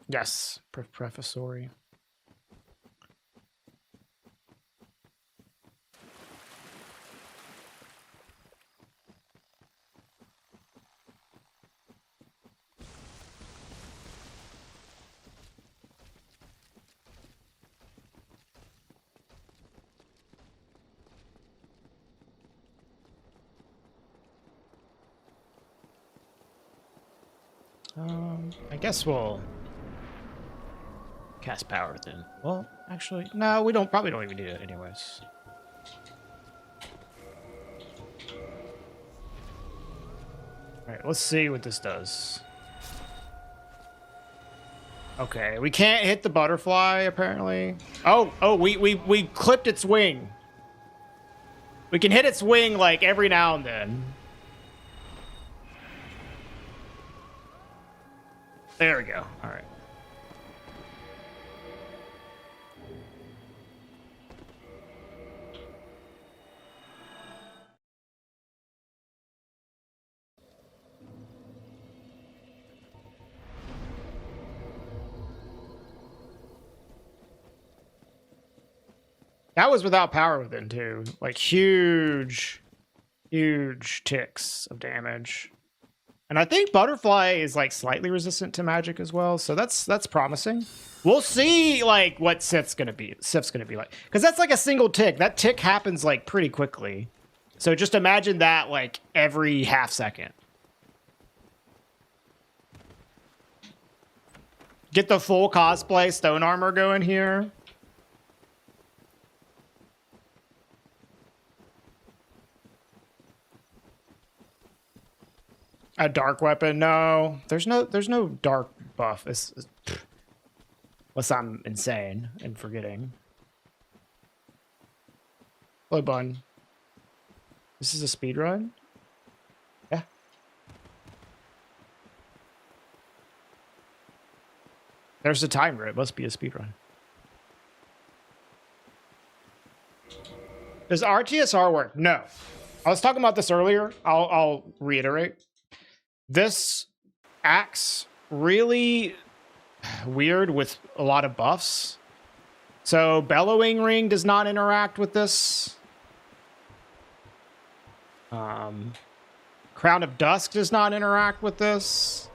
Yes, prefatory. I guess we'll cast Power Within. Well, actually, no, we probably don't even need it anyways. Alright, let's see what this does. Okay, we can't hit the Butterfly, apparently. Oh, we clipped its wing. We can hit its wing, like, every now and then. There we go. All right. That was without Power Within, too. Like, huge ticks of damage. And I think Butterfly is, like, slightly resistant to magic as well, so that's promising. We'll see, like, what Sif's gonna be like. Because that's, like, a single tick. That tick happens, like, pretty quickly. So just imagine that, like, every half second. Get the full cosplay stone armor going here. A dark weapon? No, there's no dark buff. Unless I'm insane and forgetting. Hello, Bun. This is a speed run? Yeah. There's a timer. It must be a speed run. Does RTSR work? No. I was talking about this earlier. I'll reiterate. This axe really weird with a lot of buffs. So Bellowing Ring does not interact with this. Crown of Dusk does not interact with this.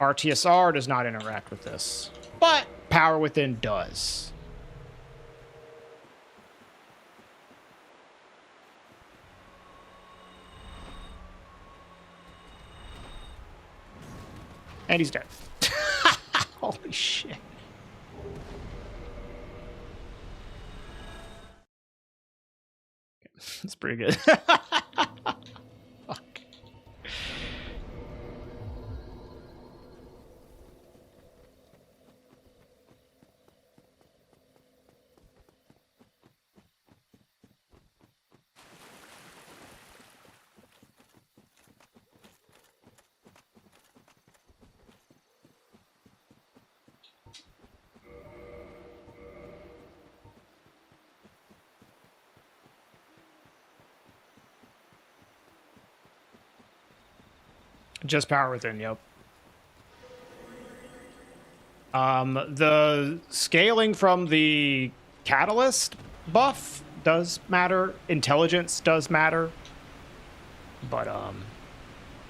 RTSR does not interact with this. But Power Within does. And he's dead. Holy shit. That's pretty good. Fuck. Just Power Within, yep. The scaling from the Catalyst buff does matter. Intelligence does matter. But,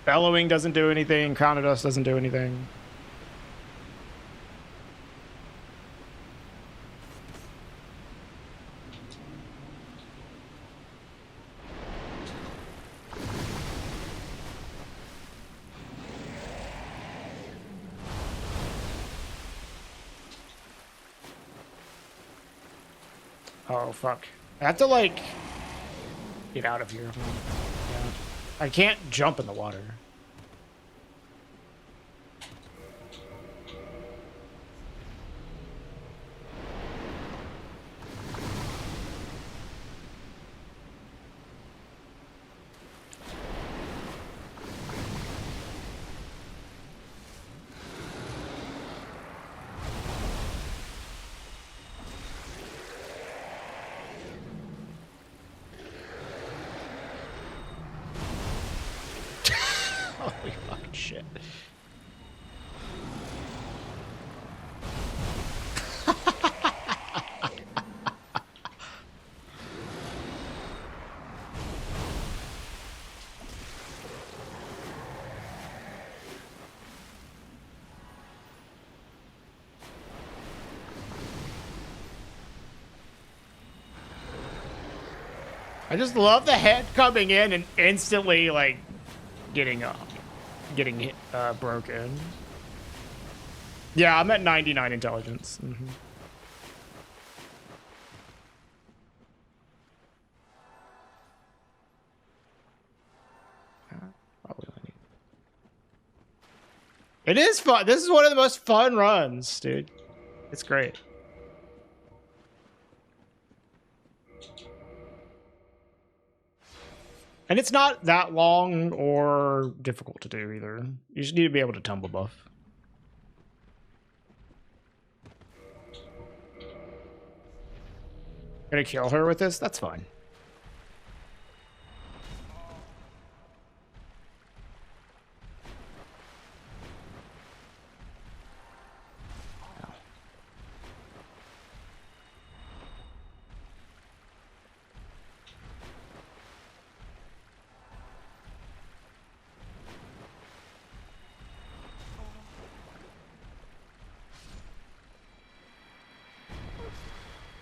Bellowing doesn't do anything. Crown of Dust doesn't do anything. Oh, fuck. I have to, like, get out of here. Yeah. I can't jump in the water. Holy fucking shit. I just love the head coming in and instantly, like, getting hit, broken. Yeah, I'm at 99 intelligence. Mm-hmm. It is fun. This is one of the most fun runs, dude. It's great. And it's not that long or difficult to do either. You just need to be able to tumble buff. Gonna kill her with this? That's fine.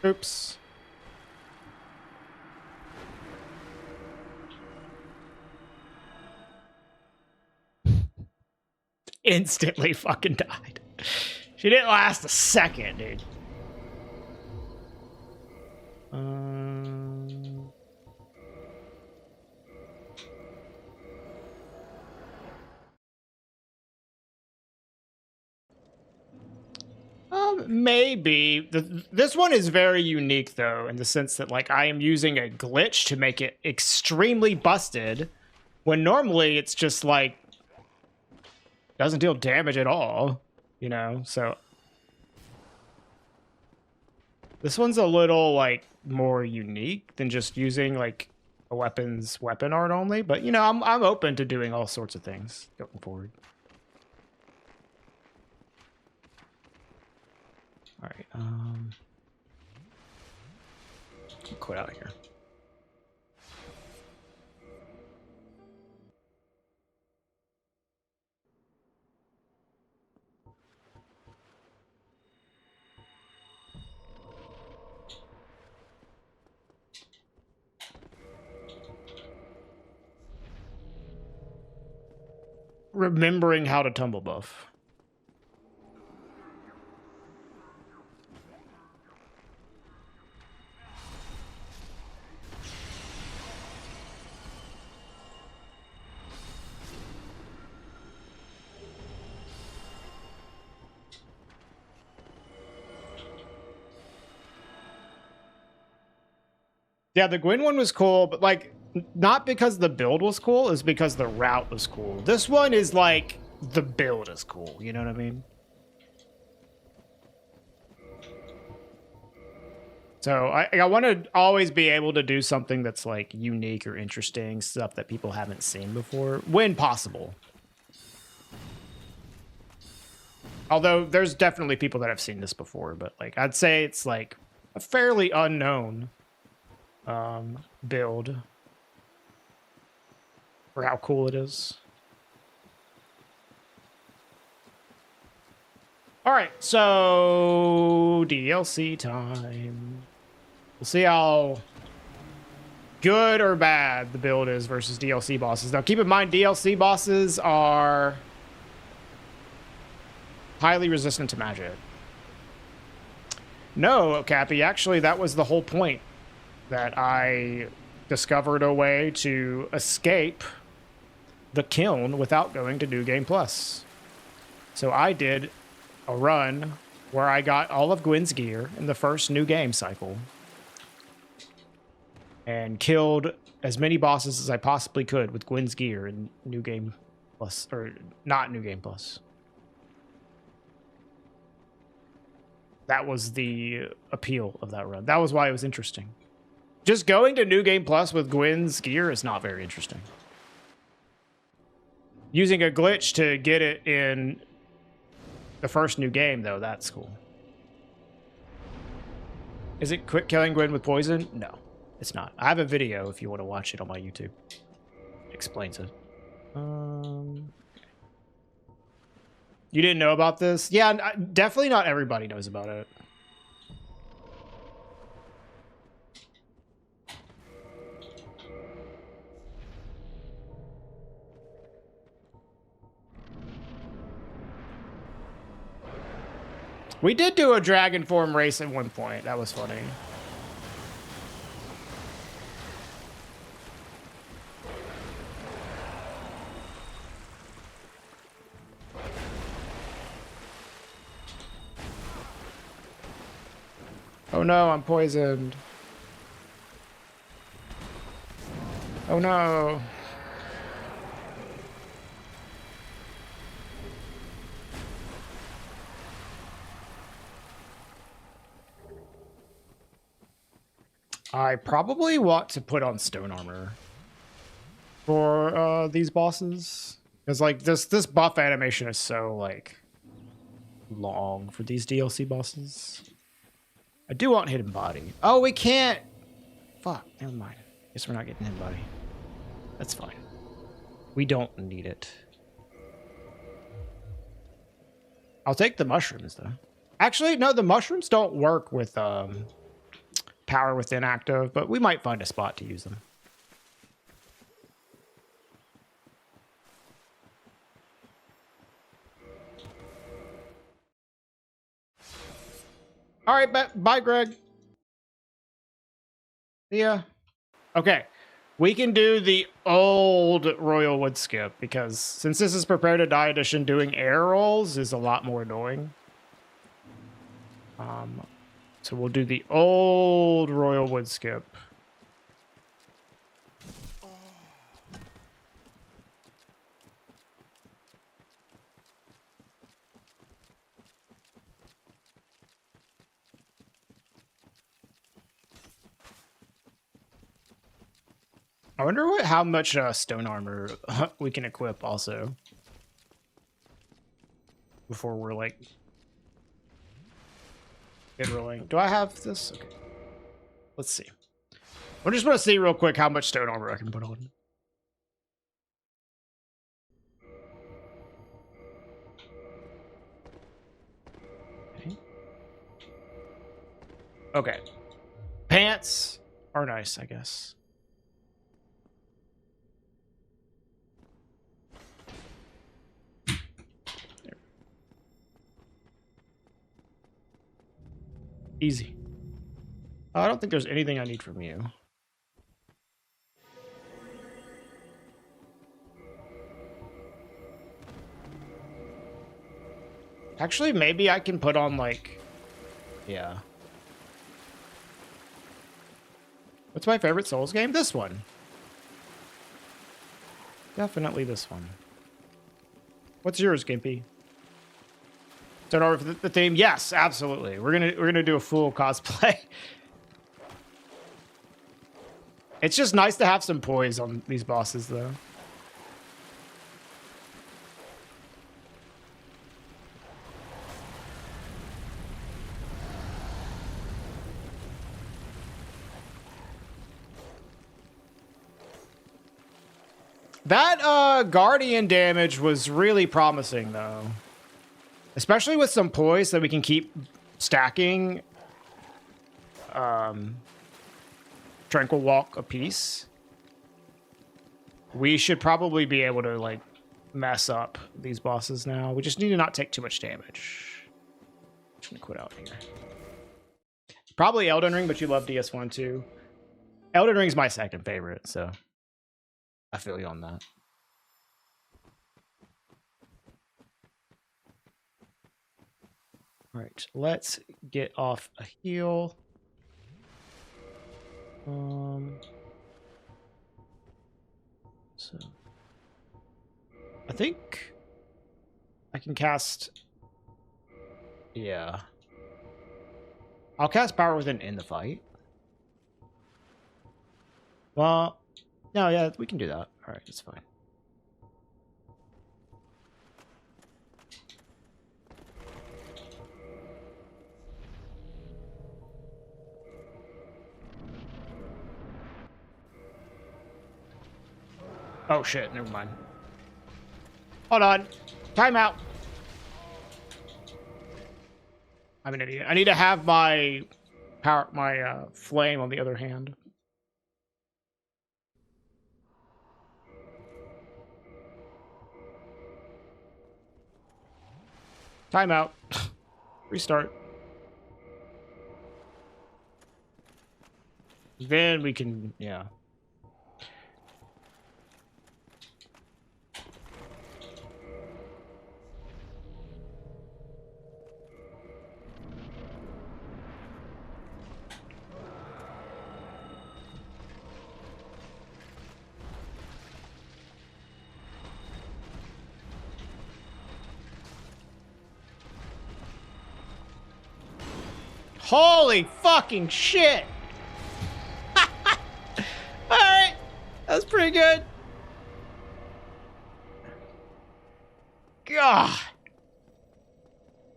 Oops. Instantly fucking died. She didn't last a second, dude. Maybe. This one is very unique, though, in the sense that, like, I am using a glitch to make it extremely busted, when normally it's just, like, doesn't deal damage at all, you know? So this one's a little, like, more unique than just using, like, a weapon's weapon art only, but, you know, I'm open to doing all sorts of things going forward. All right, quit out of here. Remembering how to tumble buff. Yeah, the Gwyn one was cool, but, like, not because the build was cool, it's because the route was cool. This one is, like, the build is cool, you know what I mean? So I want to always be able to do something that's, like, unique or interesting, stuff that people haven't seen before, when possible. Although there's definitely people that have seen this before, but, like, I'd say it's, like, a fairly unknown build for how cool it is. All right, so DLC time. We'll see how good or bad the build is versus DLC bosses. Now, keep in mind, DLC bosses are highly resistant to magic. No, Cappy, actually, that was the whole point, that I discovered a way to escape the kiln without going to New Game Plus. So I did a run where I got all of Gwyn's gear in the first New Game cycle and killed as many bosses as I possibly could with Gwyn's gear in New Game Plus, or not New Game Plus. That was the appeal of that run. That was why it was interesting. Just going to New Game Plus with Gwyn's gear is not very interesting. Using a glitch to get it in the first new game, though, that's cool. Is it quick killing Gwyn with poison? No, it's not. I have a video if you want to watch it on my YouTube. It explains it. You didn't know about this? Yeah, definitely not everybody knows about it. We did do a dragon form race at one point. That was funny. Oh no, I'm poisoned. Oh no. I probably want to put on stone armor for these bosses, because like this buff animation is so like long for these DLC bosses. I do want hidden body. Oh, we can't. Fuck, never mind. Guess we're not getting hidden body. That's fine. We don't need it. I'll take the mushrooms though. Actually, no, the mushrooms don't work with Power Within active, but we might find a spot to use them. All right, bye, Greg. Yeah. Okay. We can do the old Royal Wood skip, because since this is Prepare to Die edition, doing air rolls is a lot more annoying. So we'll do the old Royal Wood skip. I wonder how much stone armor we can equip also before we're like mid-rolling. Do I have this? Okay. Let's see. I just want to see real quick how much stone armor I can put on. Okay. Pants are nice, I guess. Easy. I don't think there's anything I need from you. Actually, maybe I can put on like, yeah. What's my favorite Souls game? This one. Definitely this one. What's yours, Gimpy? Start over for the theme? Yes, absolutely. We're gonna do a full cosplay. It's just nice to have some poise on these bosses, though. That Guardian damage was really promising, though. Especially with some poise so we can keep stacking Tranquil Walk apiece. We should probably be able to, like, mess up these bosses now. We just need to not take too much damage. I'm just gonna quit out here. Probably Elden Ring, but you love DS1 too. Elden Ring's my second favorite, so I feel you on that. All right, let's get off a heal. So I think I can cast. Yeah, I'll cast Power Within in the fight. Well, no, yeah, we can do that. All right, it's fine. Oh shit, never mind. Hold on. Time out. I'm an idiot. I need to have my power, my flame on the other hand. Time out. Restart. Then we can, yeah. Holy fucking shit! Alright, that's pretty good. God,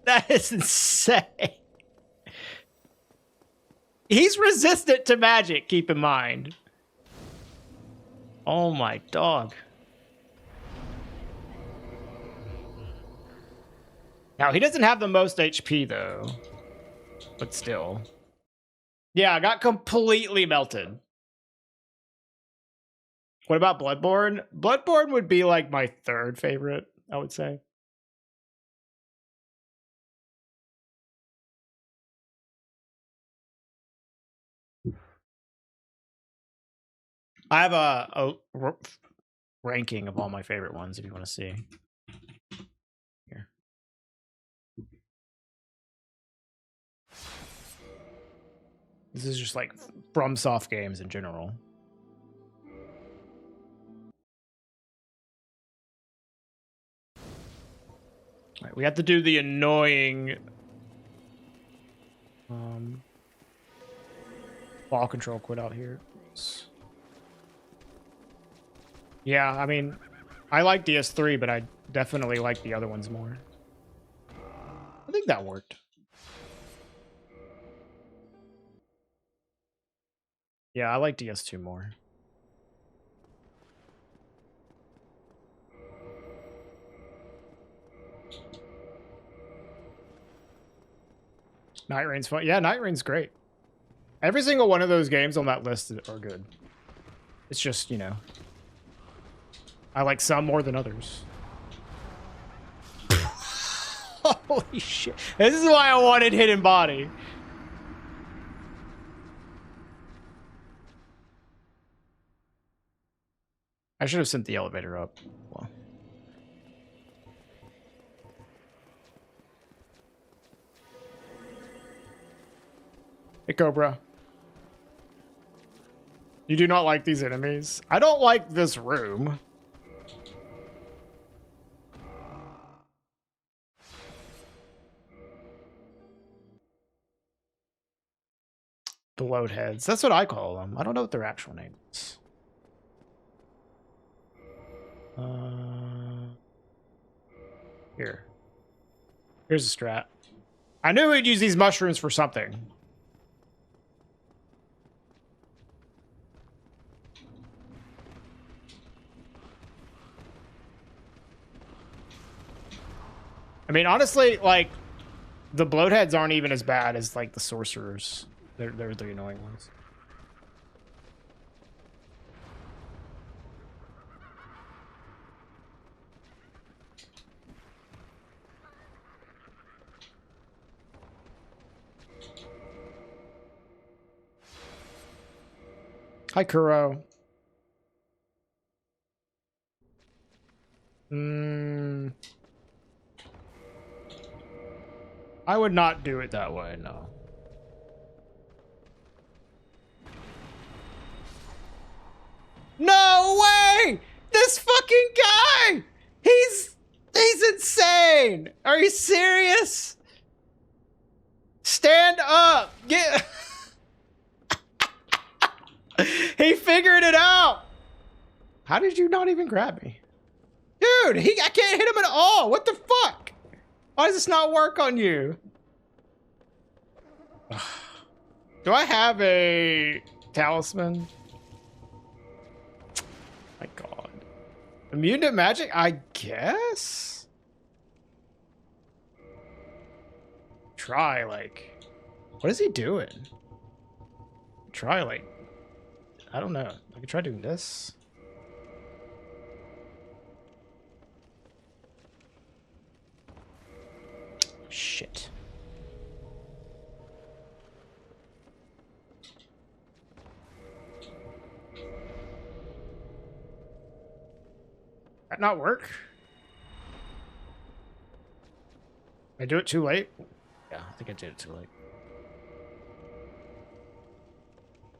that is insane. He's resistant to magic, keep in mind. Oh my dog. Now, he doesn't have the most HP, though. But still. Yeah, I got completely melted. What about Bloodborne? Bloodborne would be like my third favorite, I would say. I have a ranking of all my favorite ones if you want to see. Here. This is just like FromSoft games in general. All right, we have to do the annoying ball control quit out here. Yeah, I mean, I like DS3, but I definitely like the other ones more. I think that worked. Yeah, I like DS2 more. Night Rain's fun. Yeah, Night Rain's great. Every single one of those games on that list are good. It's just, you know, I like some more than others. Holy shit. This is why I wanted Hidden Body. I should have sent the elevator up. Well. Hey, Cobra. You do not like these enemies? I don't like this room. The load heads. That's what I call them. I don't know what their actual name is. Here. Here's a strat. I knew we'd use these mushrooms for something. I mean, honestly, like, the bloatheads aren't even as bad as, like, the sorcerers. They're the annoying ones. Hi, Kuro. I would not do it that way, no. No way! This fucking guy! He's insane! Are you serious? Stand up! Get... He figured it out! How did you not even grab me? Dude, I can't hit him at all! What the fuck? Why does this not work on you? Do I have a talisman? My god. Immune to magic? I guess? Try, like... What is he doing? Try, like... I don't know. I could try doing this. Shit. That not work? I do it too late? Yeah, I think I did it too late.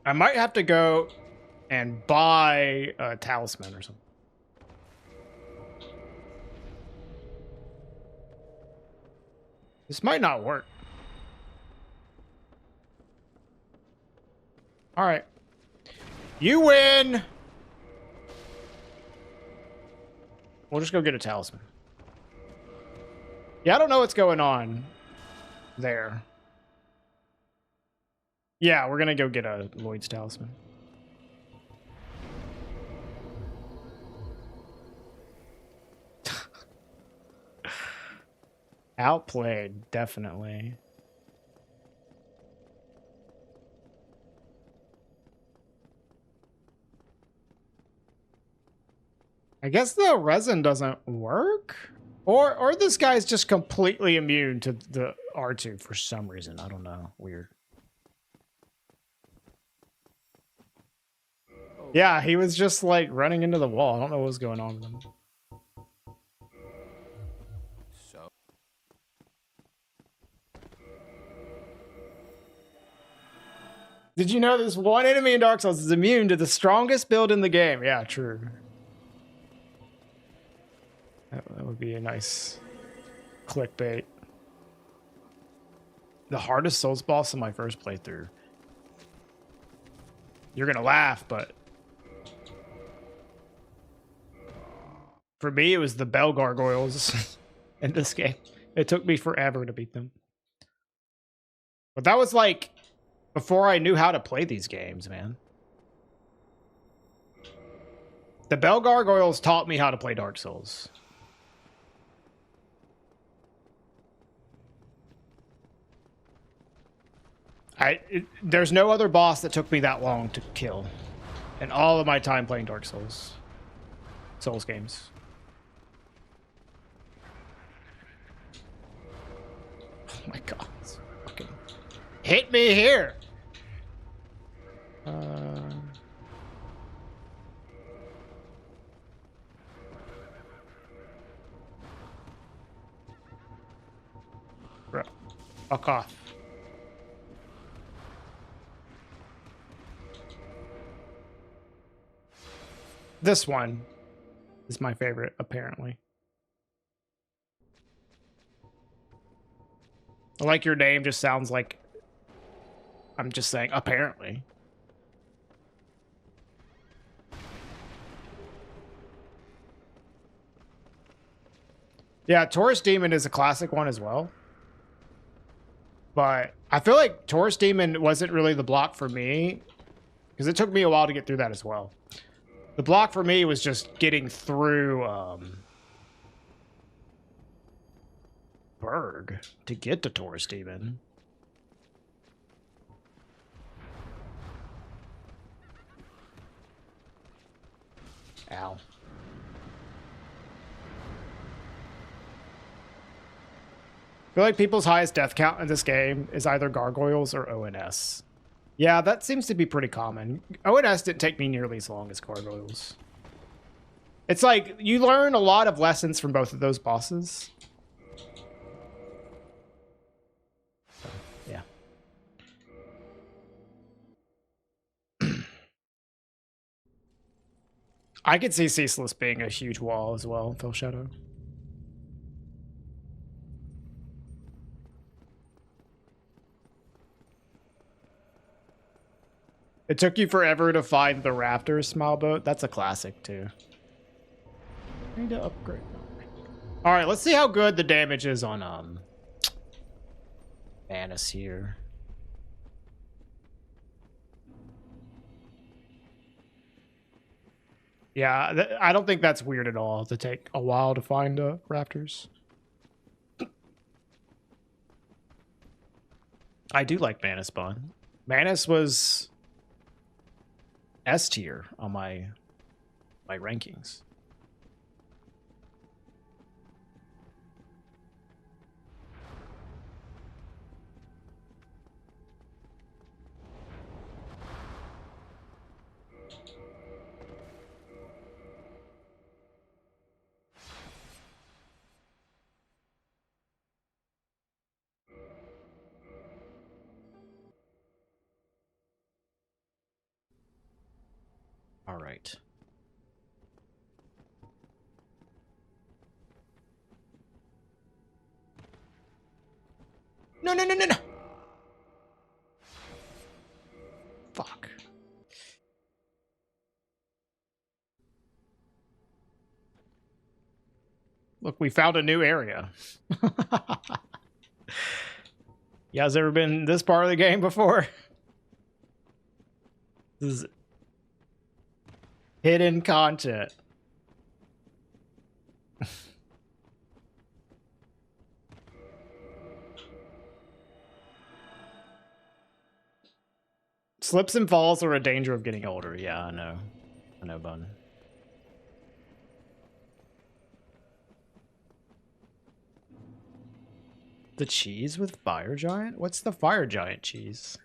I might have to go and buy a talisman or something. This might not work. All right. You win! We'll just go get a talisman. Yeah, I don't know what's going on there. Yeah, we're gonna go get a Lloyd's talisman. Outplayed, definitely. I guess the resin doesn't work? Or this guy's just completely immune to the R2 for some reason. I don't know. Weird. Yeah, he was just like running into the wall. I don't know what was going on with him. So. Did you know this one enemy in Dark Souls is immune to the strongest build in the game? Yeah, true. That would be a nice clickbait. The hardest Souls boss in my first playthrough. You're gonna laugh, but for me, it was the Bell Gargoyles in this game. It took me forever to beat them. But that was like before I knew how to play these games, man. The Bell Gargoyles taught me how to play Dark Souls. There's no other boss that took me that long to kill in all of my time playing Dark Souls games. Oh my god. Fucking hit me here. Bro, fuck off. This one is my favorite, apparently. Like your name just sounds like I'm just saying, apparently. Yeah, Taurus Demon is a classic one as well. But I feel like Taurus Demon wasn't really the block for me, because it took me a while to get through that as well. The block for me was just getting through Burg to get to Taurus Demon. Ow. I feel like people's highest death count in this game is either Gargoyles or ONS. Yeah, that seems to be pretty common. ONS didn't take me nearly as long as Gargoyles. It's like, you learn a lot of lessons from both of those bosses. Yeah. I could see Ceaseless being a huge wall as well in Fell Shadow. It took you forever to find the Raptor smile boat. That's a classic, too. I need to upgrade. All right, let's see how good the damage is on Manus here. Yeah, I don't think that's weird at all to take a while to find Raptors. I do like Manus spawn. Manus was S tier on my rankings. All right. No, no, no, no, no. Fuck. Look, we found a new area. You guys ever been this part of the game before? This is hidden content. Slips and falls are a danger of getting older. Yeah, I know. I know, Bun. The cheese with Fire Giant? What's the Fire Giant cheese?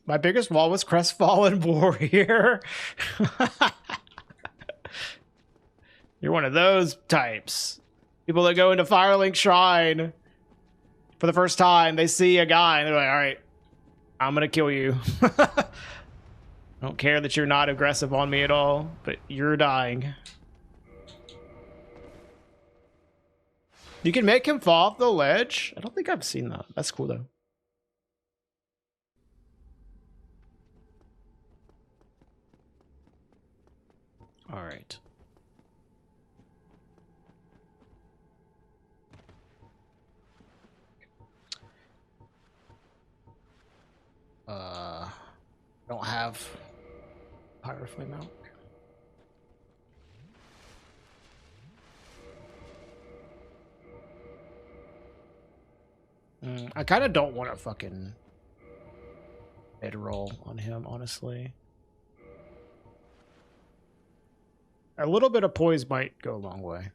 My biggest wall was Crestfallen Warrior. You're one of those types. People that go into Firelink Shrine for the first time, they see a guy and they're like, all right, I'm going to kill you. I don't care that you're not aggressive on me at all, but you're dying. You can make him fall off the ledge? I don't think I've seen that. That's cool, though. All right. Don't have Pyroflame out. I kind of don't want to fucking mid-roll on him, honestly. A little bit of poise might go a long way.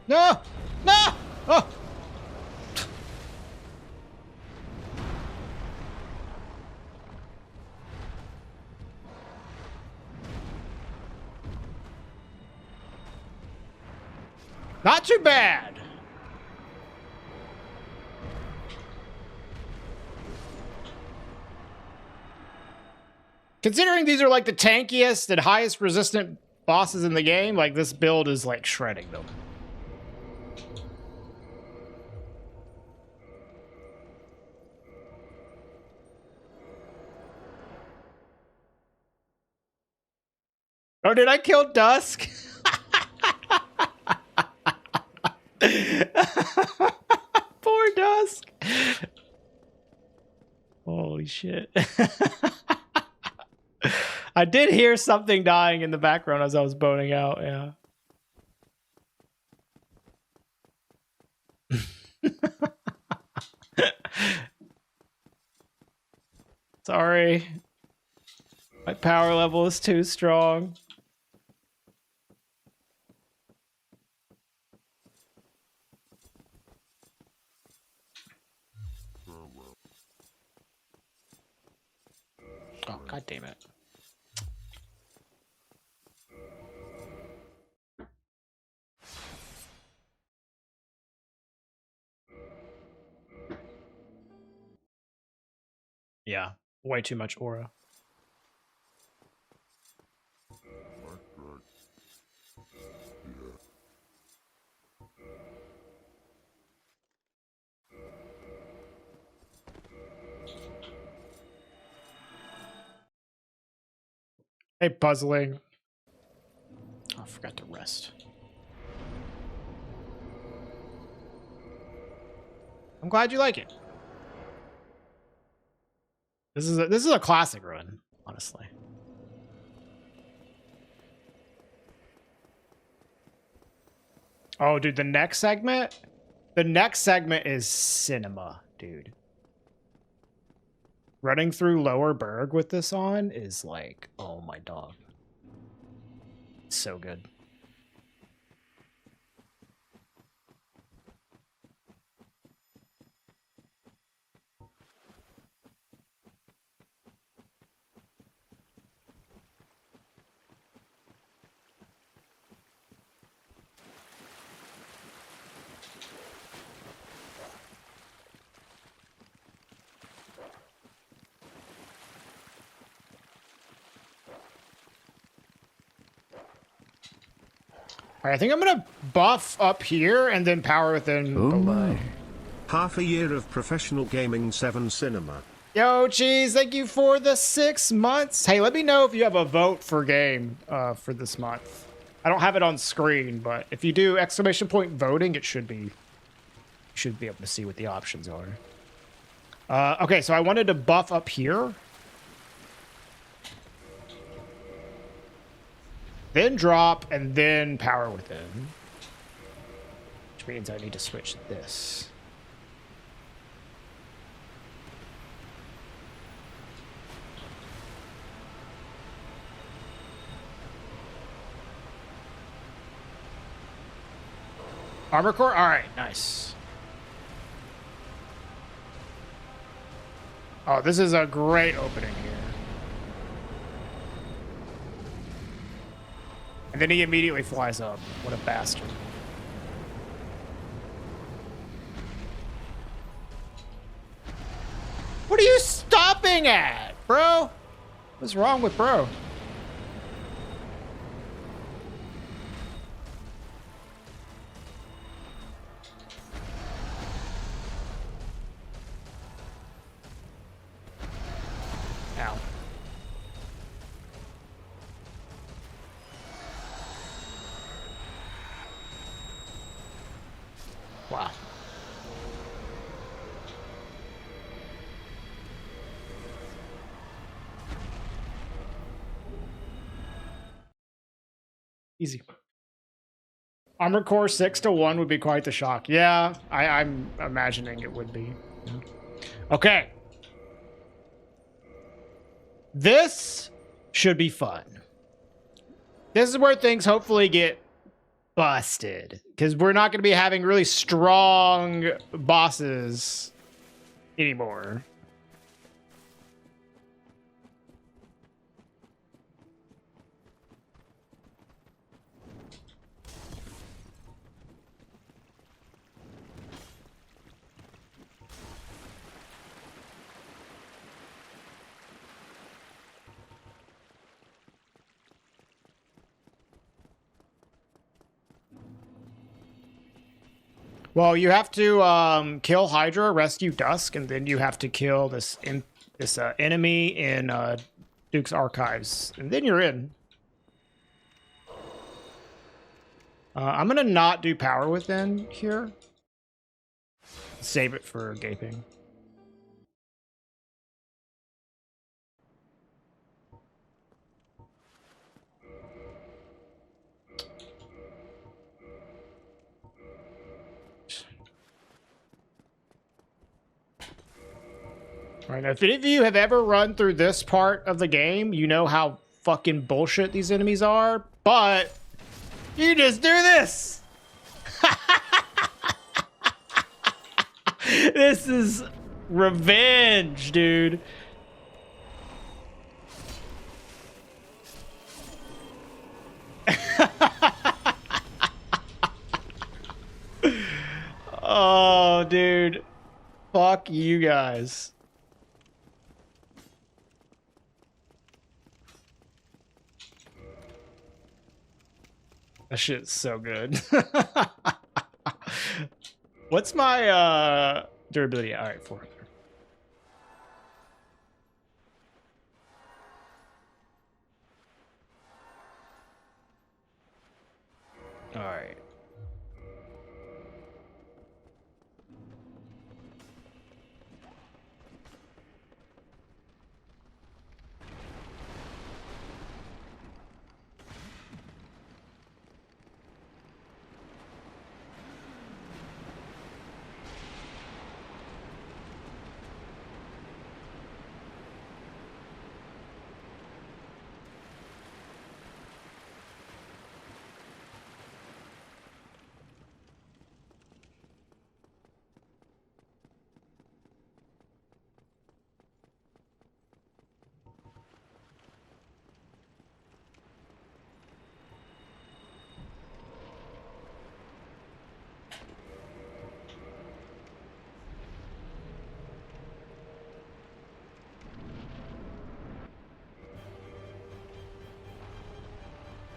No! No! Oh! Not too bad. Considering these are like the tankiest and highest resistant bosses in the game, like this build is like shredding them. Oh, did I kill Dusk? Poor Dusk. Holy shit. I did hear something dying in the background as I was boning out, yeah. Sorry. My power level is too strong. Oh, god damn it. Yeah, way too much aura. Hey, puzzling. Oh, I forgot to rest. I'm glad you like it. This is a classic run, honestly. Oh, dude, the next segment is cinema, dude. Running through Lower Burg with this on is like, oh my dog. It's so good. All right, I think I'm gonna buff up here and then power within below. Half a year of professional gaming, 7 cinema. Yo, Cheese, thank you for the 6 months. Hey, let me know if you have a vote for game for this month. I don't have it on screen, but if you do exclamation point voting, it should be. You should be able to see what the options are. Okay, so I wanted to buff up here. Then drop, and then power within. Which means I need to switch this. Armor core? Alright, nice. Oh, this is a great opening here. And then he immediately flies up. What a bastard. What are you stopping at, bro? What's wrong with bro? Ow. Wow. Easy. Armor core 6 to 1 would be quite the shock. Yeah, I'm imagining it would be. Okay. This should be fun. This is where things hopefully get busted, because we're not going to be having really strong bosses anymore. Well, you have to kill Hydra, rescue Dusk, and then you have to kill this enemy in Duke's Archives, and then you're in. I'm gonna not do Power Within here. Save it for Gaping. All right, now if any of you have ever run through this part of the game, you know how fucking bullshit these enemies are, but you just do this. This is revenge, dude. Oh, dude. Fuck you guys. That shit's so good. What's my durability? All right, 400. All right.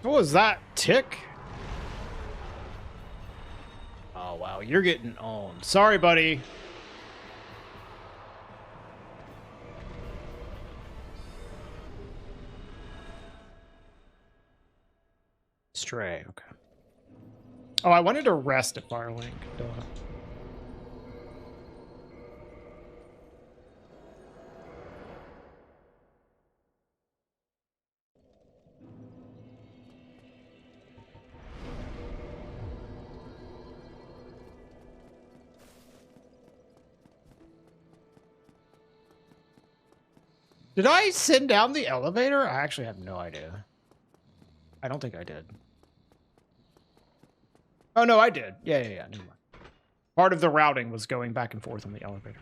What was that? Tick? Oh, wow. You're getting owned. Sorry, buddy. Stray. Okay. Oh, I wanted to rest at Firelink. Duh. Did I send down the elevator? I actually have no idea. I don't think I did. Oh, no, I did. Yeah. Never mind. Part of the routing was going back and forth on the elevator.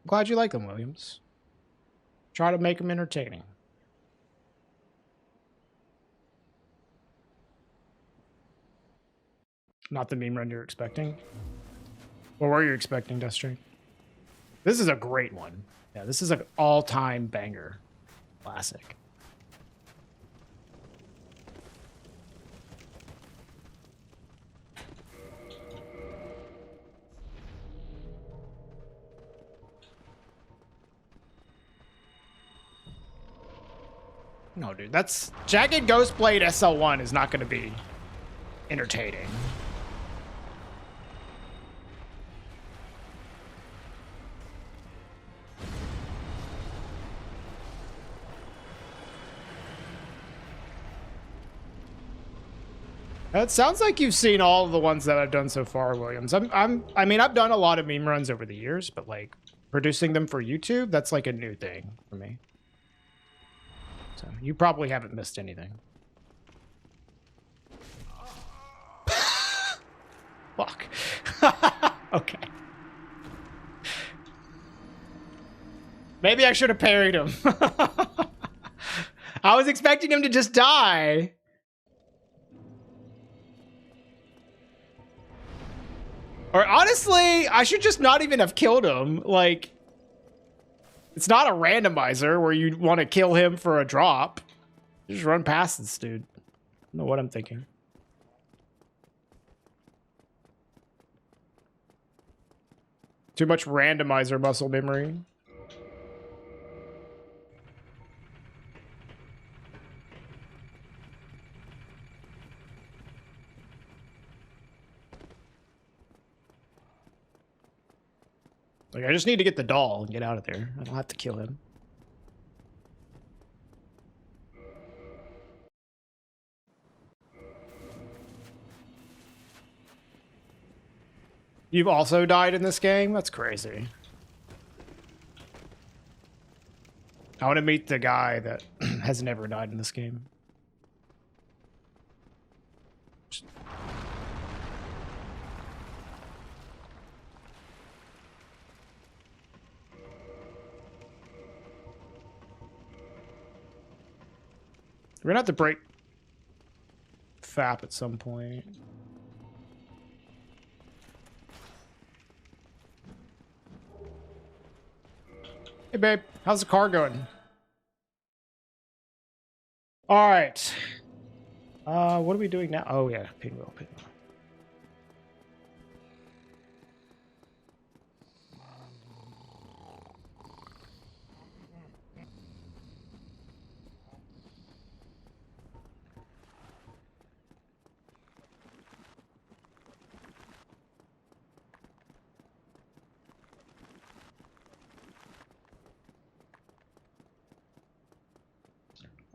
Glad you like them, Williams. Try to make them entertaining. Not the meme run you're expecting. What were you expecting, Duststream? This is a great one. Yeah, this is an all-time banger. Classic. No, dude, that's Jagged Ghostblade SL1 is not going to be entertaining. It sounds like you've seen all of the ones that I've done so far, Williams. I mean, I've done a lot of meme runs over the years, but like producing them for YouTube, that's like a new thing for me. So you probably haven't missed anything. Fuck. Okay. Maybe I should have parried him. I was expecting him to just die. Or honestly, I should just not even have killed him. Like, it's not a randomizer where you want to kill him for a drop. Just run past this dude. I don't know what I'm thinking. Too much randomizer muscle memory. Like, I just need to get the doll and get out of there. I don't have to kill him. You've also died in this game? That's crazy. I want to meet the guy that has never died in this game. We're gonna have to break FAP at some point. Hey, babe. How's the car going? All right. What are we doing now? Oh, yeah. Pinwheel.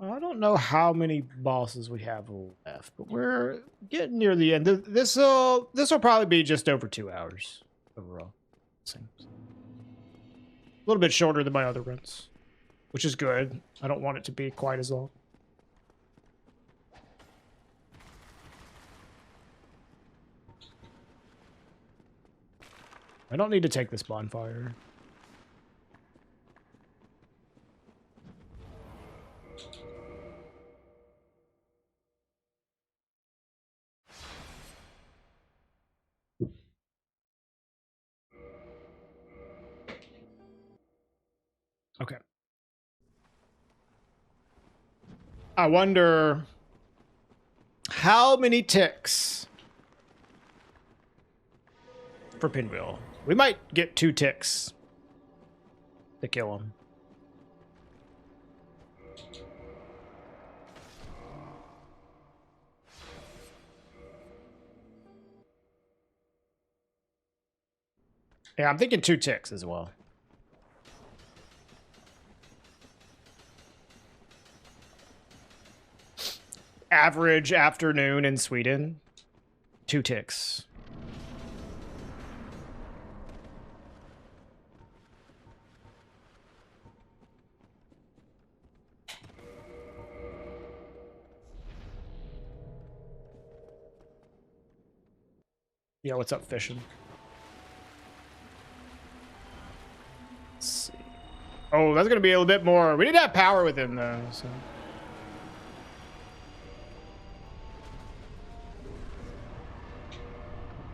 I don't know how many bosses we have left, but we're getting near the end. This'll probably be just over 2 hours overall. A little bit shorter than my other runs, which is good. I don't want it to be quite as long. I don't need to take this bonfire. Okay. I wonder how many ticks for Pinwheel. We might get 2 ticks to kill him. Yeah, I'm thinking 2 ticks as well. Average afternoon in Sweden, 2 ticks. Yeah, what's up, fishing? Let's see. Oh, that's gonna be a little bit more. We need to have power with him though, so.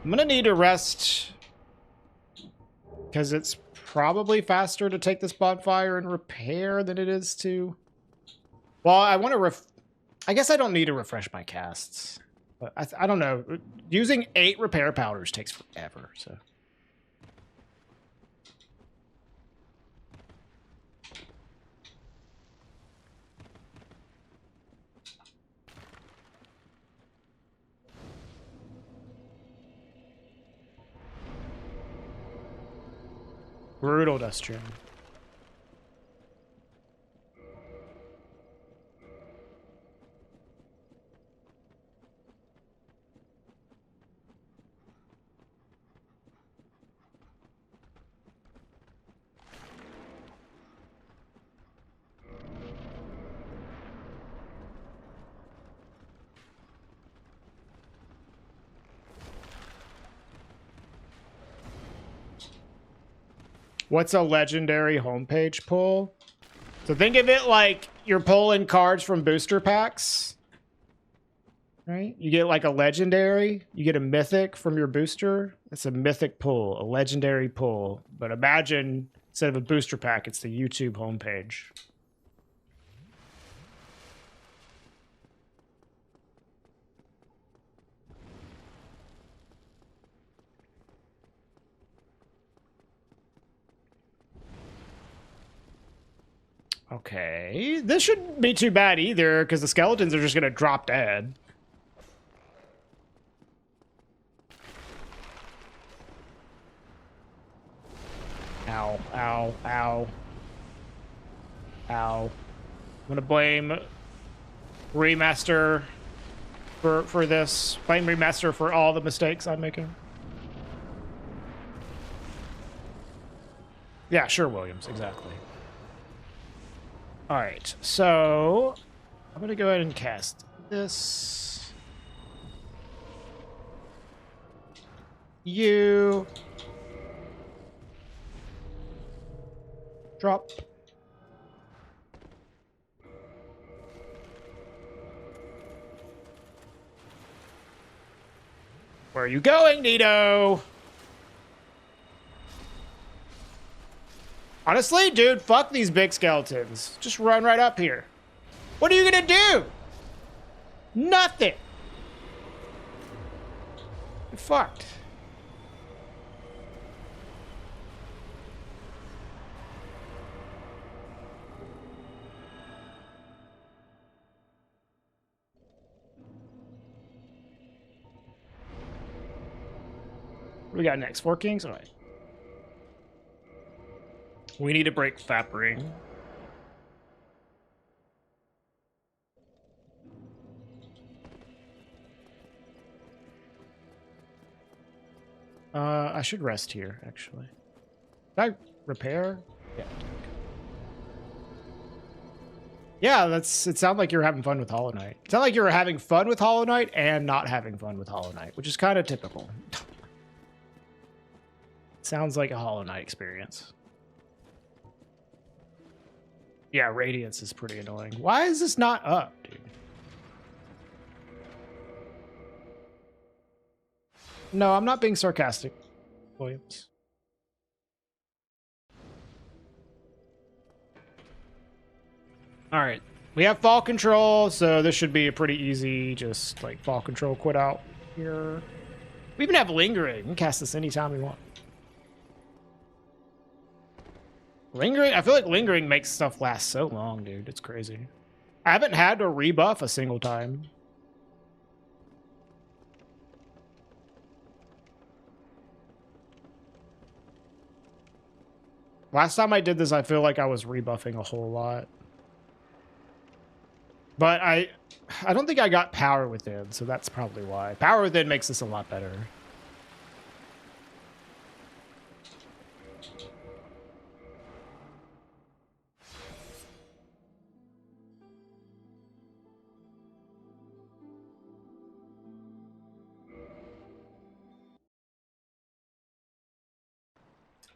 I'm gonna need to rest because it's probably faster to take this bonfire and repair than it is to. Well, I want to I guess I don't need to refresh my casts. But I don't know. Using 8 repair powders takes forever, so. Brutal dust gem. What's a legendary homepage pull? So think of it like you're pulling cards from booster packs, right? You get like a legendary, you get a mythic from your booster. It's a mythic pull, a legendary pull. But imagine instead of a booster pack, it's the YouTube homepage. Okay, this shouldn't be too bad either, because the skeletons are just going to drop dead. Ow, ow, ow. Ow. I'm going to blame Remaster for this. Blame Remaster for all the mistakes I'm making. Yeah, sure, Williams, exactly. All right, so I'm going to go ahead and cast this. You. Drop. Where are you going, Nito? Honestly, dude, fuck these big skeletons. Just run right up here. What are you gonna do? Nothing. You're fucked. What do we got next? 4 kings? All right. We need to break Fapring. I should rest here, actually. Did I repair? Yeah. Yeah, it sounded like you were having fun with Hollow Knight. It sounded like you were having fun with Hollow Knight and not having fun with Hollow Knight, which is kind of typical. Sounds like a Hollow Knight experience. Yeah, Radiance is pretty annoying. Why is this not up, dude? No, I'm not being sarcastic, Williams. All right. We have fall control, so this should be a pretty easy, just like fall control quit out here. We even have lingering. We can cast this anytime we want. Lingering, I feel like lingering makes stuff last so long, dude. It's crazy. I haven't had to rebuff a single time. Last time I did this, I feel like I was rebuffing a whole lot. But I don't think I got Power Within, so that's probably why. Power Within makes this a lot better.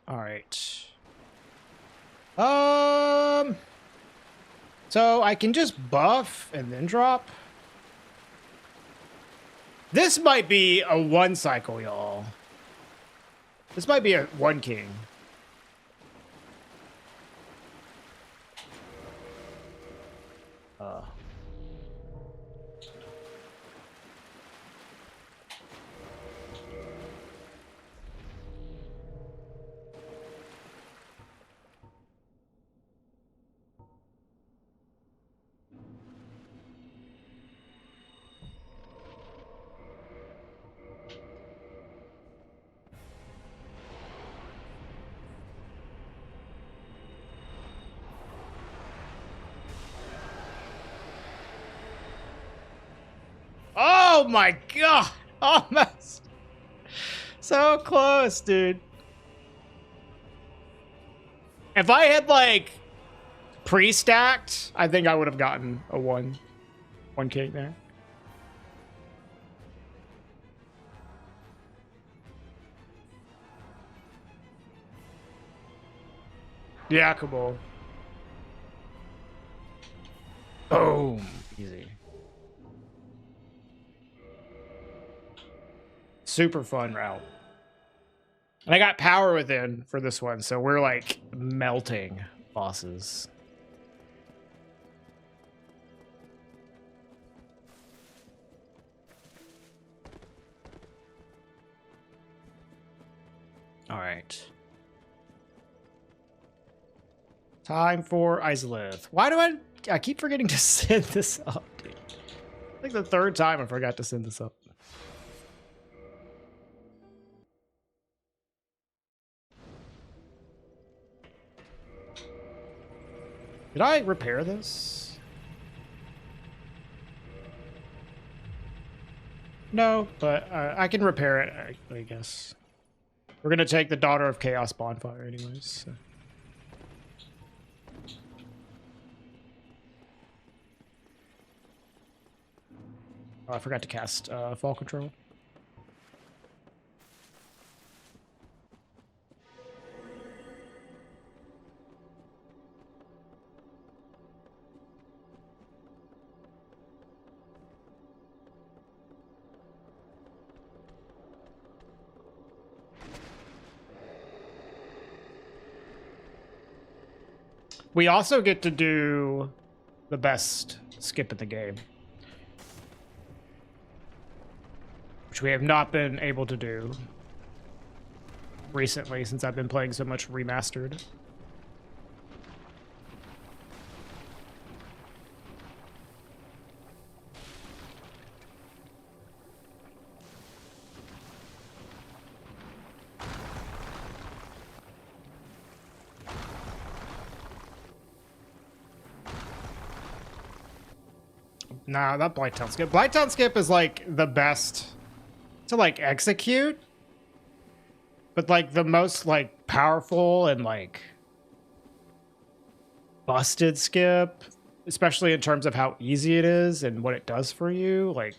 All right. So I can just buff and then drop. This might be a 1 cycle, y'all. This might be a 1 king. Oh my god! Almost! So close, dude. If I had, like, pre-stacked, I think I would have gotten a 1 king there. Yeah, Kabul. Boom. Easy. Super fun route. And I got power within for this one, so we're like melting bosses. All right. Time for Izalith. Why do I keep forgetting to send this up, dude? I think the third time I forgot to send this up. Did I repair this? No, but I can repair it, I guess. We're going to take the Daughter of Chaos Bonfire anyways. So. Oh, I forgot to cast Fall Control. We also get to do the best skip in the game, which we have not been able to do recently since I've been playing so much remastered. Nah, that Blighttown skip. Blighttown skip is like the best to like execute, but like the most like powerful and like busted skip, especially in terms of how easy it is and what it does for you. Like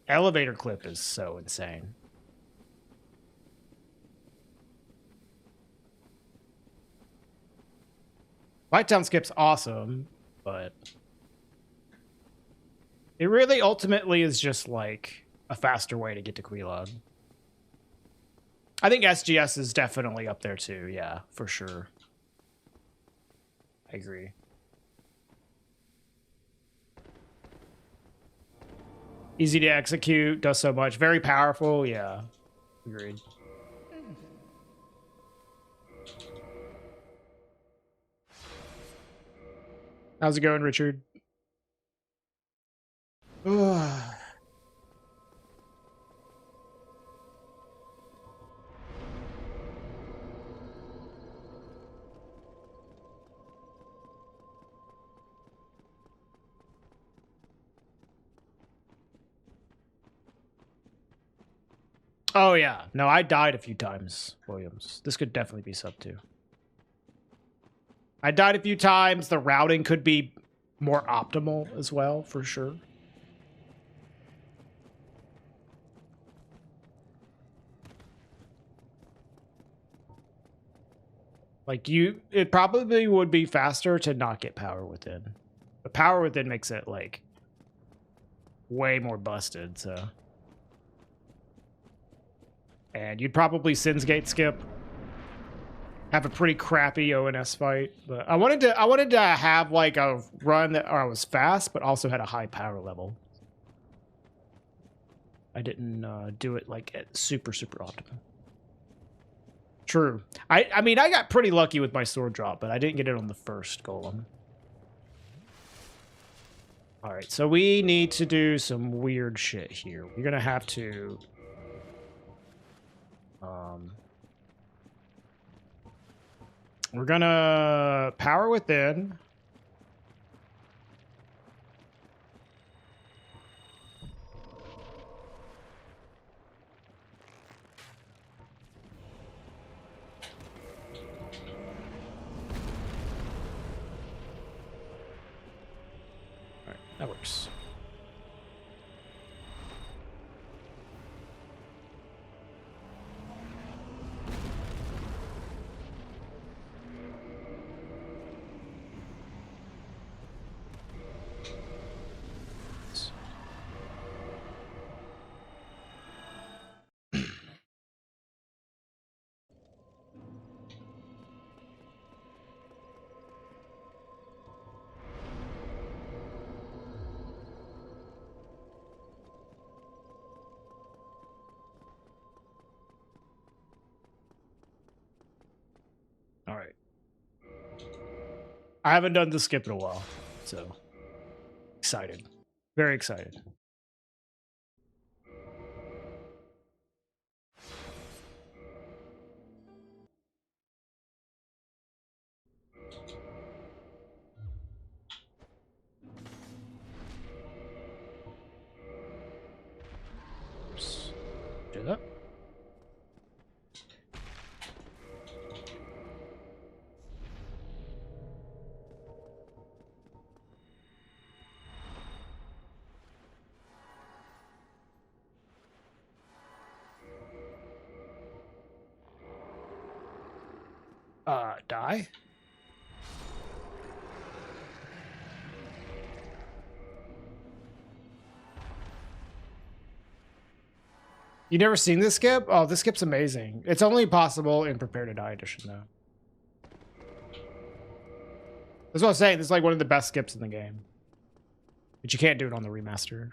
elevator clip is so insane. Blighttown skip's awesome, but it really ultimately is just like a faster way to get to Quelaag. I think SGS is definitely up there too. Yeah, for sure. I agree. Easy to execute, does so much. Very powerful. Yeah, agreed. How's it going, Richard? Oh, yeah. No, I died a few times, Williams. This could definitely be sub 2. I died a few times. The routing could be more optimal as well, for sure. Like, it probably would be faster to not get power within. The power within makes it, like, way more busted, so. And you'd probably Sens Gate skip. Have a pretty crappy ONS fight. But I wanted to have, like, a run that was fast, but also had a high power level. I didn't do it, like, at super, super optimal. True. I mean, I got pretty lucky with my sword drop, but I didn't get it on the first golem. All right, so we need to do some weird shit here. We're gonna have to, we're gonna power within. That works. I haven't done the skip in a while, so excited. Very excited. Do that. Die. You never seen this skip? Oh, this skip's amazing. It's only possible in Prepare to Die edition, though. That's what I was saying. This is like one of the best skips in the game. But you can't do it on the remaster.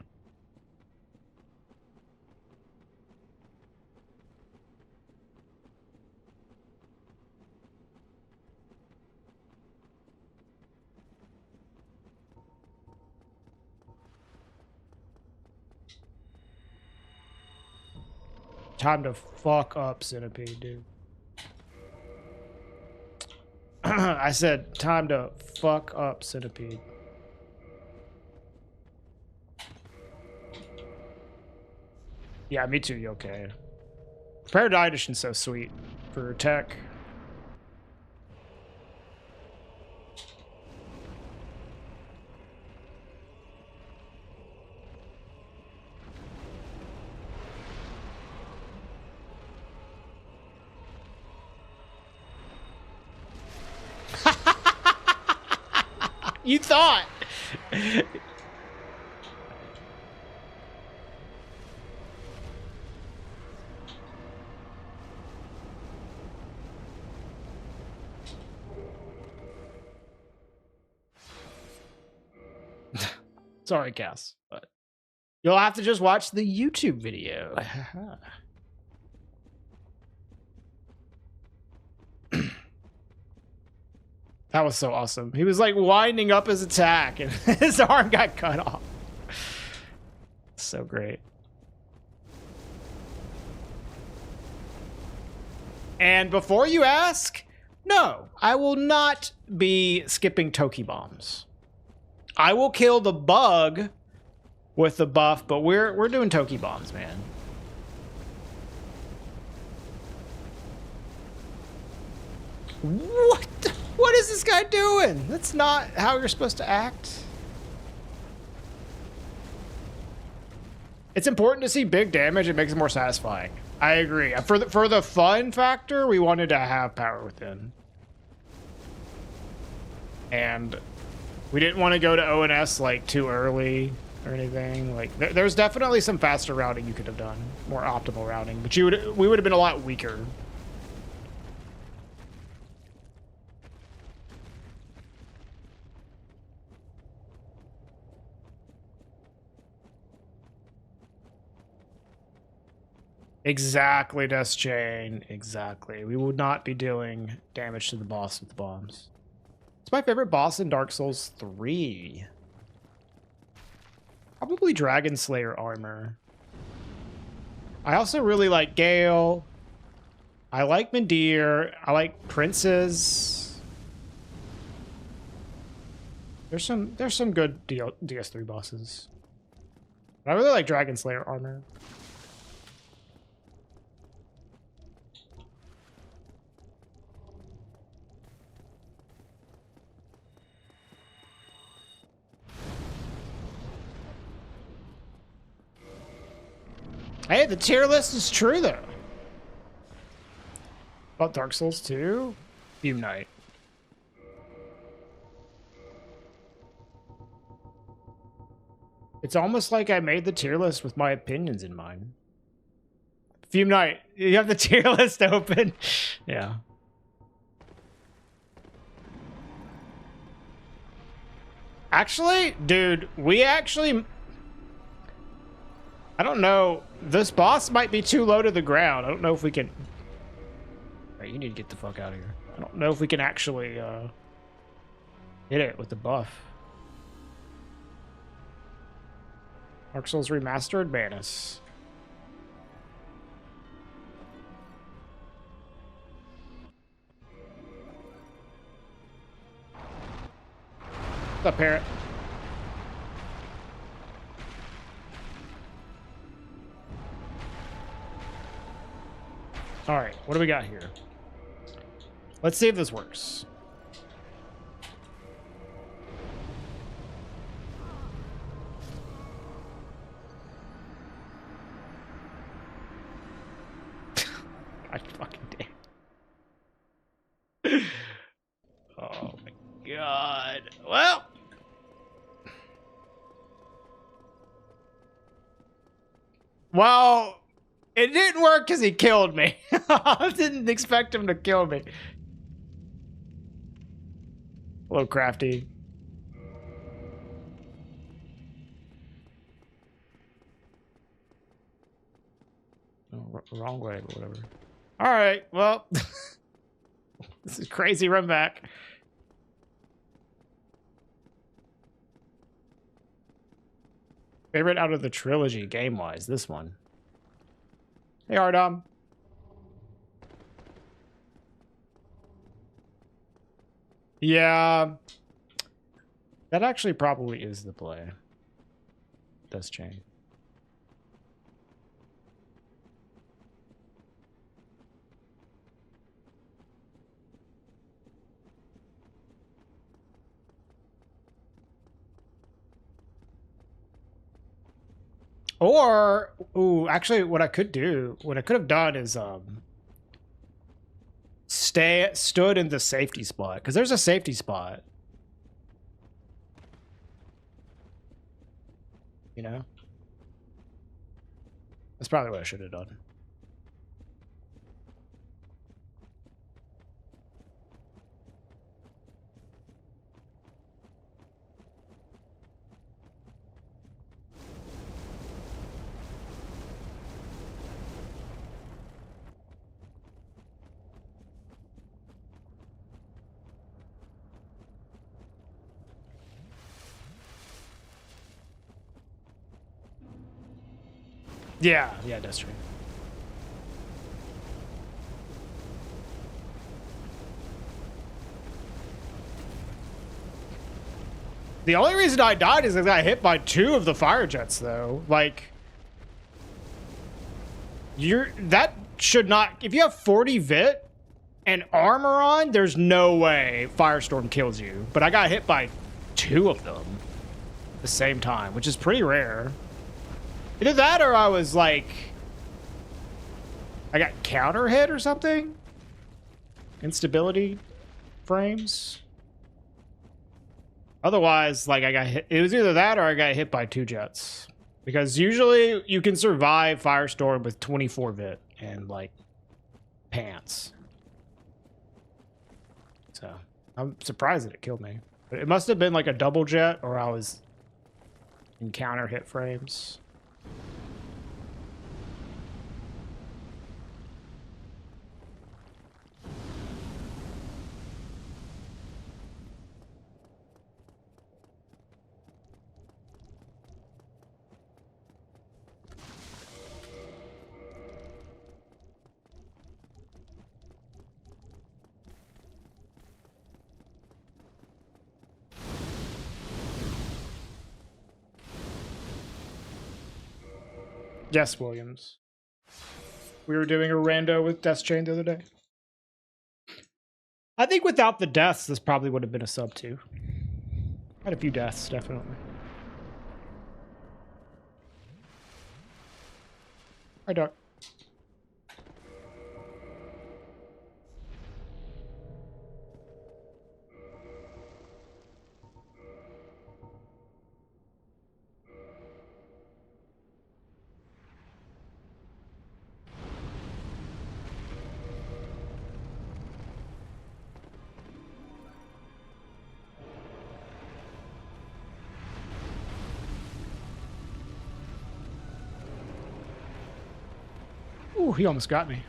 Time to fuck up Centipede, dude. I said time to fuck up Centipede. Yeah, me too, okay. Prepare to Die edition's so sweet for tech. You thought. Sorry, Cass, but you'll have to just watch the YouTube video. That was so awesome. He was like winding up his attack and his arm got cut off. So great. And before you ask, no, I will not be skipping Toki bombs. I will kill the bug with the buff, but we're doing Toki bombs, man. What? What is this guy doing? That's not how you're supposed to act. It's important to see big damage. It makes it more satisfying. I agree. For the fun factor, we wanted to have Power Within. And we didn't want to go to ONS like too early or anything. Like there's definitely some faster routing you could have done, more optimal routing, but we would have been a lot weaker. Exactly, Death Chain. Exactly. We would not be dealing damage to the boss with the bombs. It's my favorite boss in Dark Souls 3. Probably Dragon Slayer armor. I also really like Gale. I like Midir. I like Princes. There's some good DS3 bosses. I really like Dragon Slayer armor. Hey, the tier list is true, though. About Dark Souls 2? Fume Knight. It's almost like I made the tier list with my opinions in mind. Fume Knight. You have the tier list open. Yeah. Actually, dude, I don't know. This boss might be too low to the ground. I don't know if we can... Right, you need to get the fuck out of here. I don't know if we can actually Hit it with the buff. Dark Souls Remastered Banus. What's up, Parrot? All right, what do we got here? Let's see if this works. God fucking damn. Oh my god. Well. Well, it didn't work because he killed me. I didn't expect him to kill me. Hello, Crafty. Oh, wrong way, but whatever. All right, well, this is crazy. Run back. Favorite out of the trilogy, game-wise, this one. Hey, Ardom. Yeah. That actually probably is the play. Does change. Or, ooh, actually, what I could have done is stood in the safety spot, because there's a safety spot. You know? That's probably what I should have done. Yeah, that's true. The only reason I died is because I got hit by 2 of the fire jets, though. Like, that should not. If you have 40 vit and armor on, there's no way Firestorm kills you. But I got hit by 2 of them at the same time, which is pretty rare. Either that or I was like, I got counter hit or something. Instability frames. Otherwise, like, I got hit. It was either that or I got hit by 2 jets. Because usually you can survive Firestorm with 24 vit and, like, pants. So, I'm surprised that it killed me. But it must have been like a double jet or I was in counter hit frames. Yes, Williams. We were doing a rando with Death Chain the other day. I think without the deaths, this probably would have been a sub 2. Had a few deaths, definitely. Hi, Doc. Ooh, he almost got me.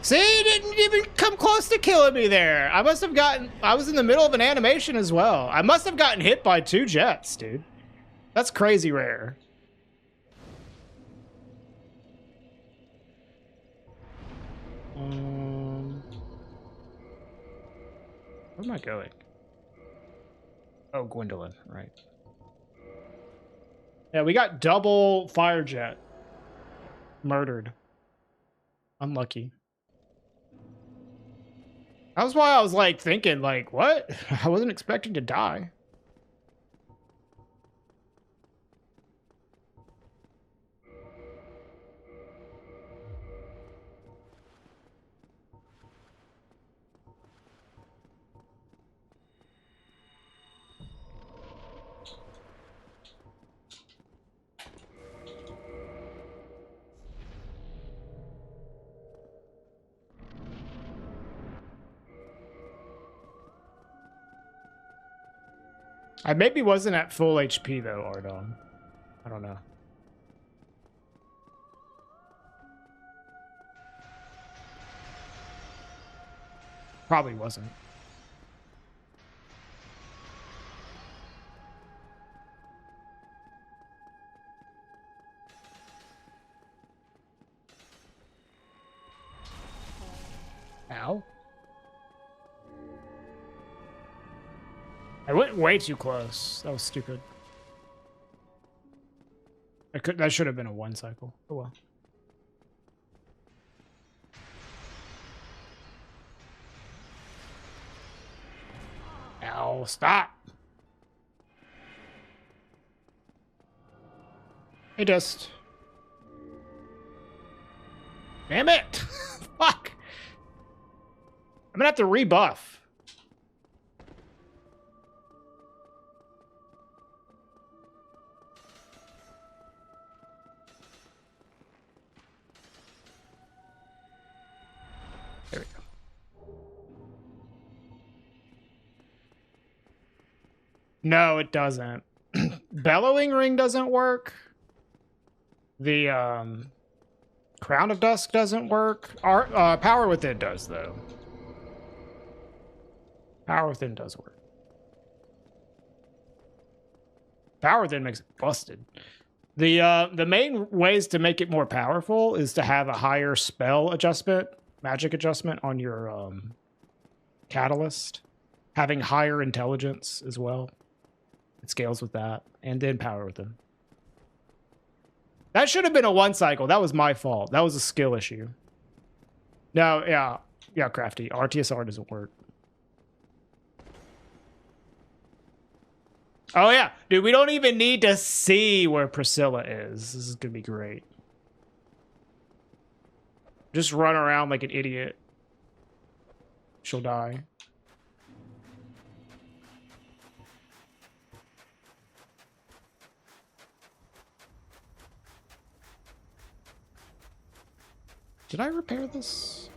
See, he didn't even come close to killing me there. I must have gotten... I was in the middle of an animation as well. I must have gotten hit by 2 jets, dude. That's crazy rare. Where am I going? Oh, Gwendolyn, right. Yeah, we got double fire jet. Murdered. Unlucky. That was why I was like thinking, like, what? I wasn't expecting to die. I maybe wasn't at full HP though, Ardon. I don't know. Probably wasn't. Ow. I went way too close. That was stupid. That should have been a 1 cycle. Oh well. Ow, stop. Hey, Dust. Damn it. Fuck. I'm gonna have to rebuff. There we go. No, it doesn't. Bellowing Ring doesn't work. The Crown of Dusk doesn't work. Power Within does, though. Power Within does work. Power Within makes it busted. The main ways to make it more powerful is to have a higher spell adjustment, magic adjustment on your catalyst. Having higher intelligence as well. It scales with that. And then Power Within. That should have been a 1 cycle. That was my fault. That was a skill issue. No, yeah. Yeah, Crafty. RTSR doesn't work. Oh, yeah. Dude, we don't even need to see where Priscilla is. This is going to be great. Just run around like an idiot. She'll die. Did I repair this?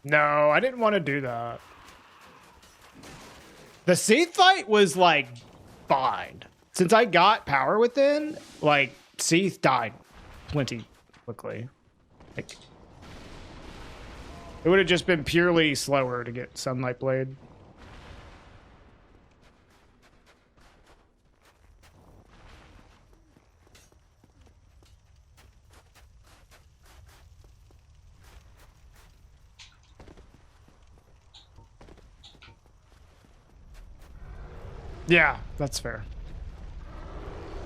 No, I didn't want to do that. The Seath fight was like fine. Since I got Power Within, like Seath died plenty quickly. Like, it would have just been purely slower to get Sunlight Blade. Yeah, that's fair.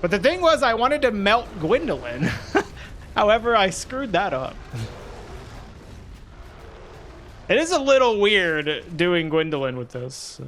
But the thing was, I wanted to melt Gwendolyn. However, I screwed that up. It is a little weird doing Gwendolyn with this. So.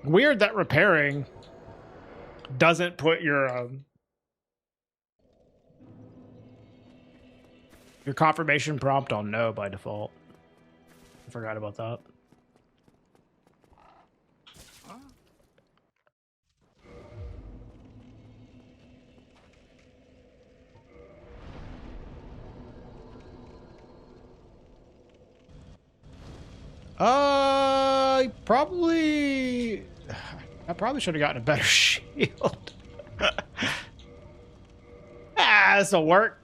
Weird that repairing doesn't put your confirmation prompt on no by default. I forgot about that. I probably should have gotten a better shield. This'll work.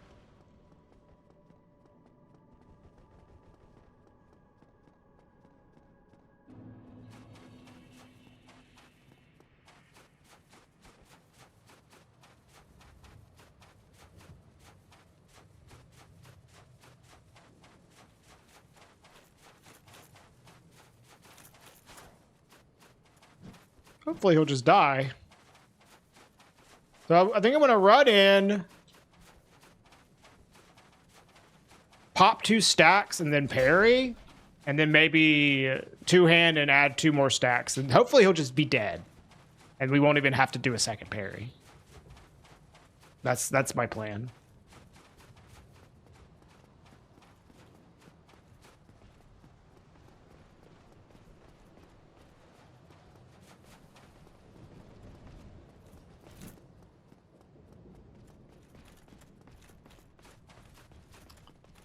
Hopefully he'll just die. So I think I'm going to run in, pop 2 stacks, and then parry, and then maybe 2-hand and add 2 more stacks. And hopefully he'll just be dead, and we won't even have to do a second parry. That's my plan.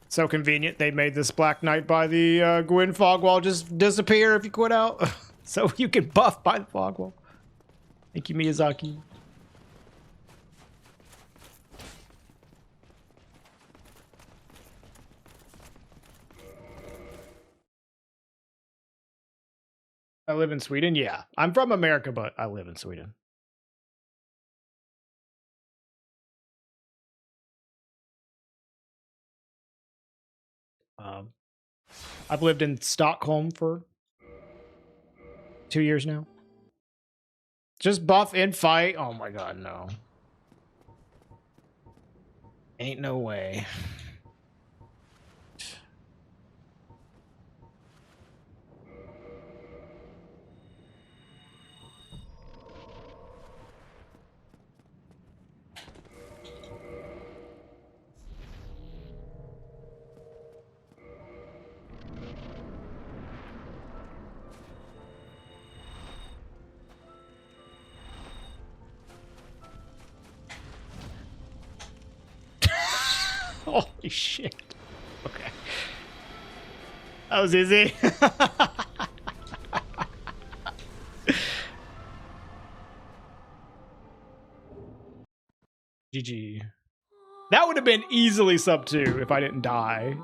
So convenient they made this Black Knight by the Gwyn fog wall just disappear if you quit out. So you can buff by the fog wall. Thank you, Miyazaki. I live in Sweden? Yeah. I'm from America, but I live in Sweden. I've lived in Stockholm for 2 years now. Just buff and fight? Oh my god, no. Ain't no way. Holy shit. Okay. That was easy. GG. That would have been easily sub 2 if I didn't die.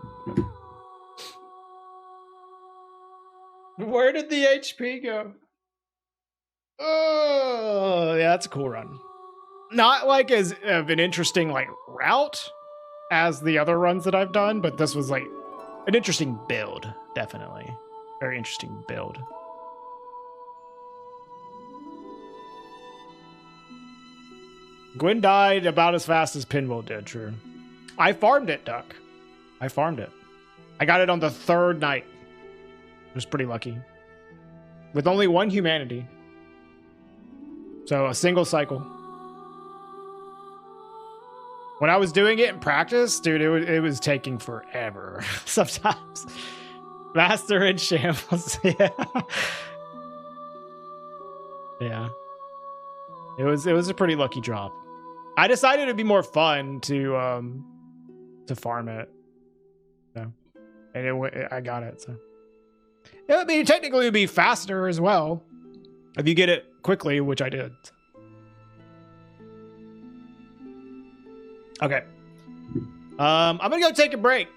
Where did the HP go? Oh, yeah, that's a cool run. Not like as of an interesting like route as the other runs that I've done, but this was like an interesting build, definitely. Very interesting build. Gwyn died about as fast as Pinwheel did, true. I farmed it, Duck. I farmed it. I got it on the 3rd night. It was pretty lucky. With only 1 humanity. So a single cycle. When I was doing it in practice, dude, it was taking forever. Sometimes. Master in shambles. Yeah. Yeah. It was a pretty lucky drop. I decided it'd be more fun to farm it. So, and I got it. So, yeah, I mean, technically it'd be faster as well if you get it quickly, which I did. Okay. I'm gonna go take a break.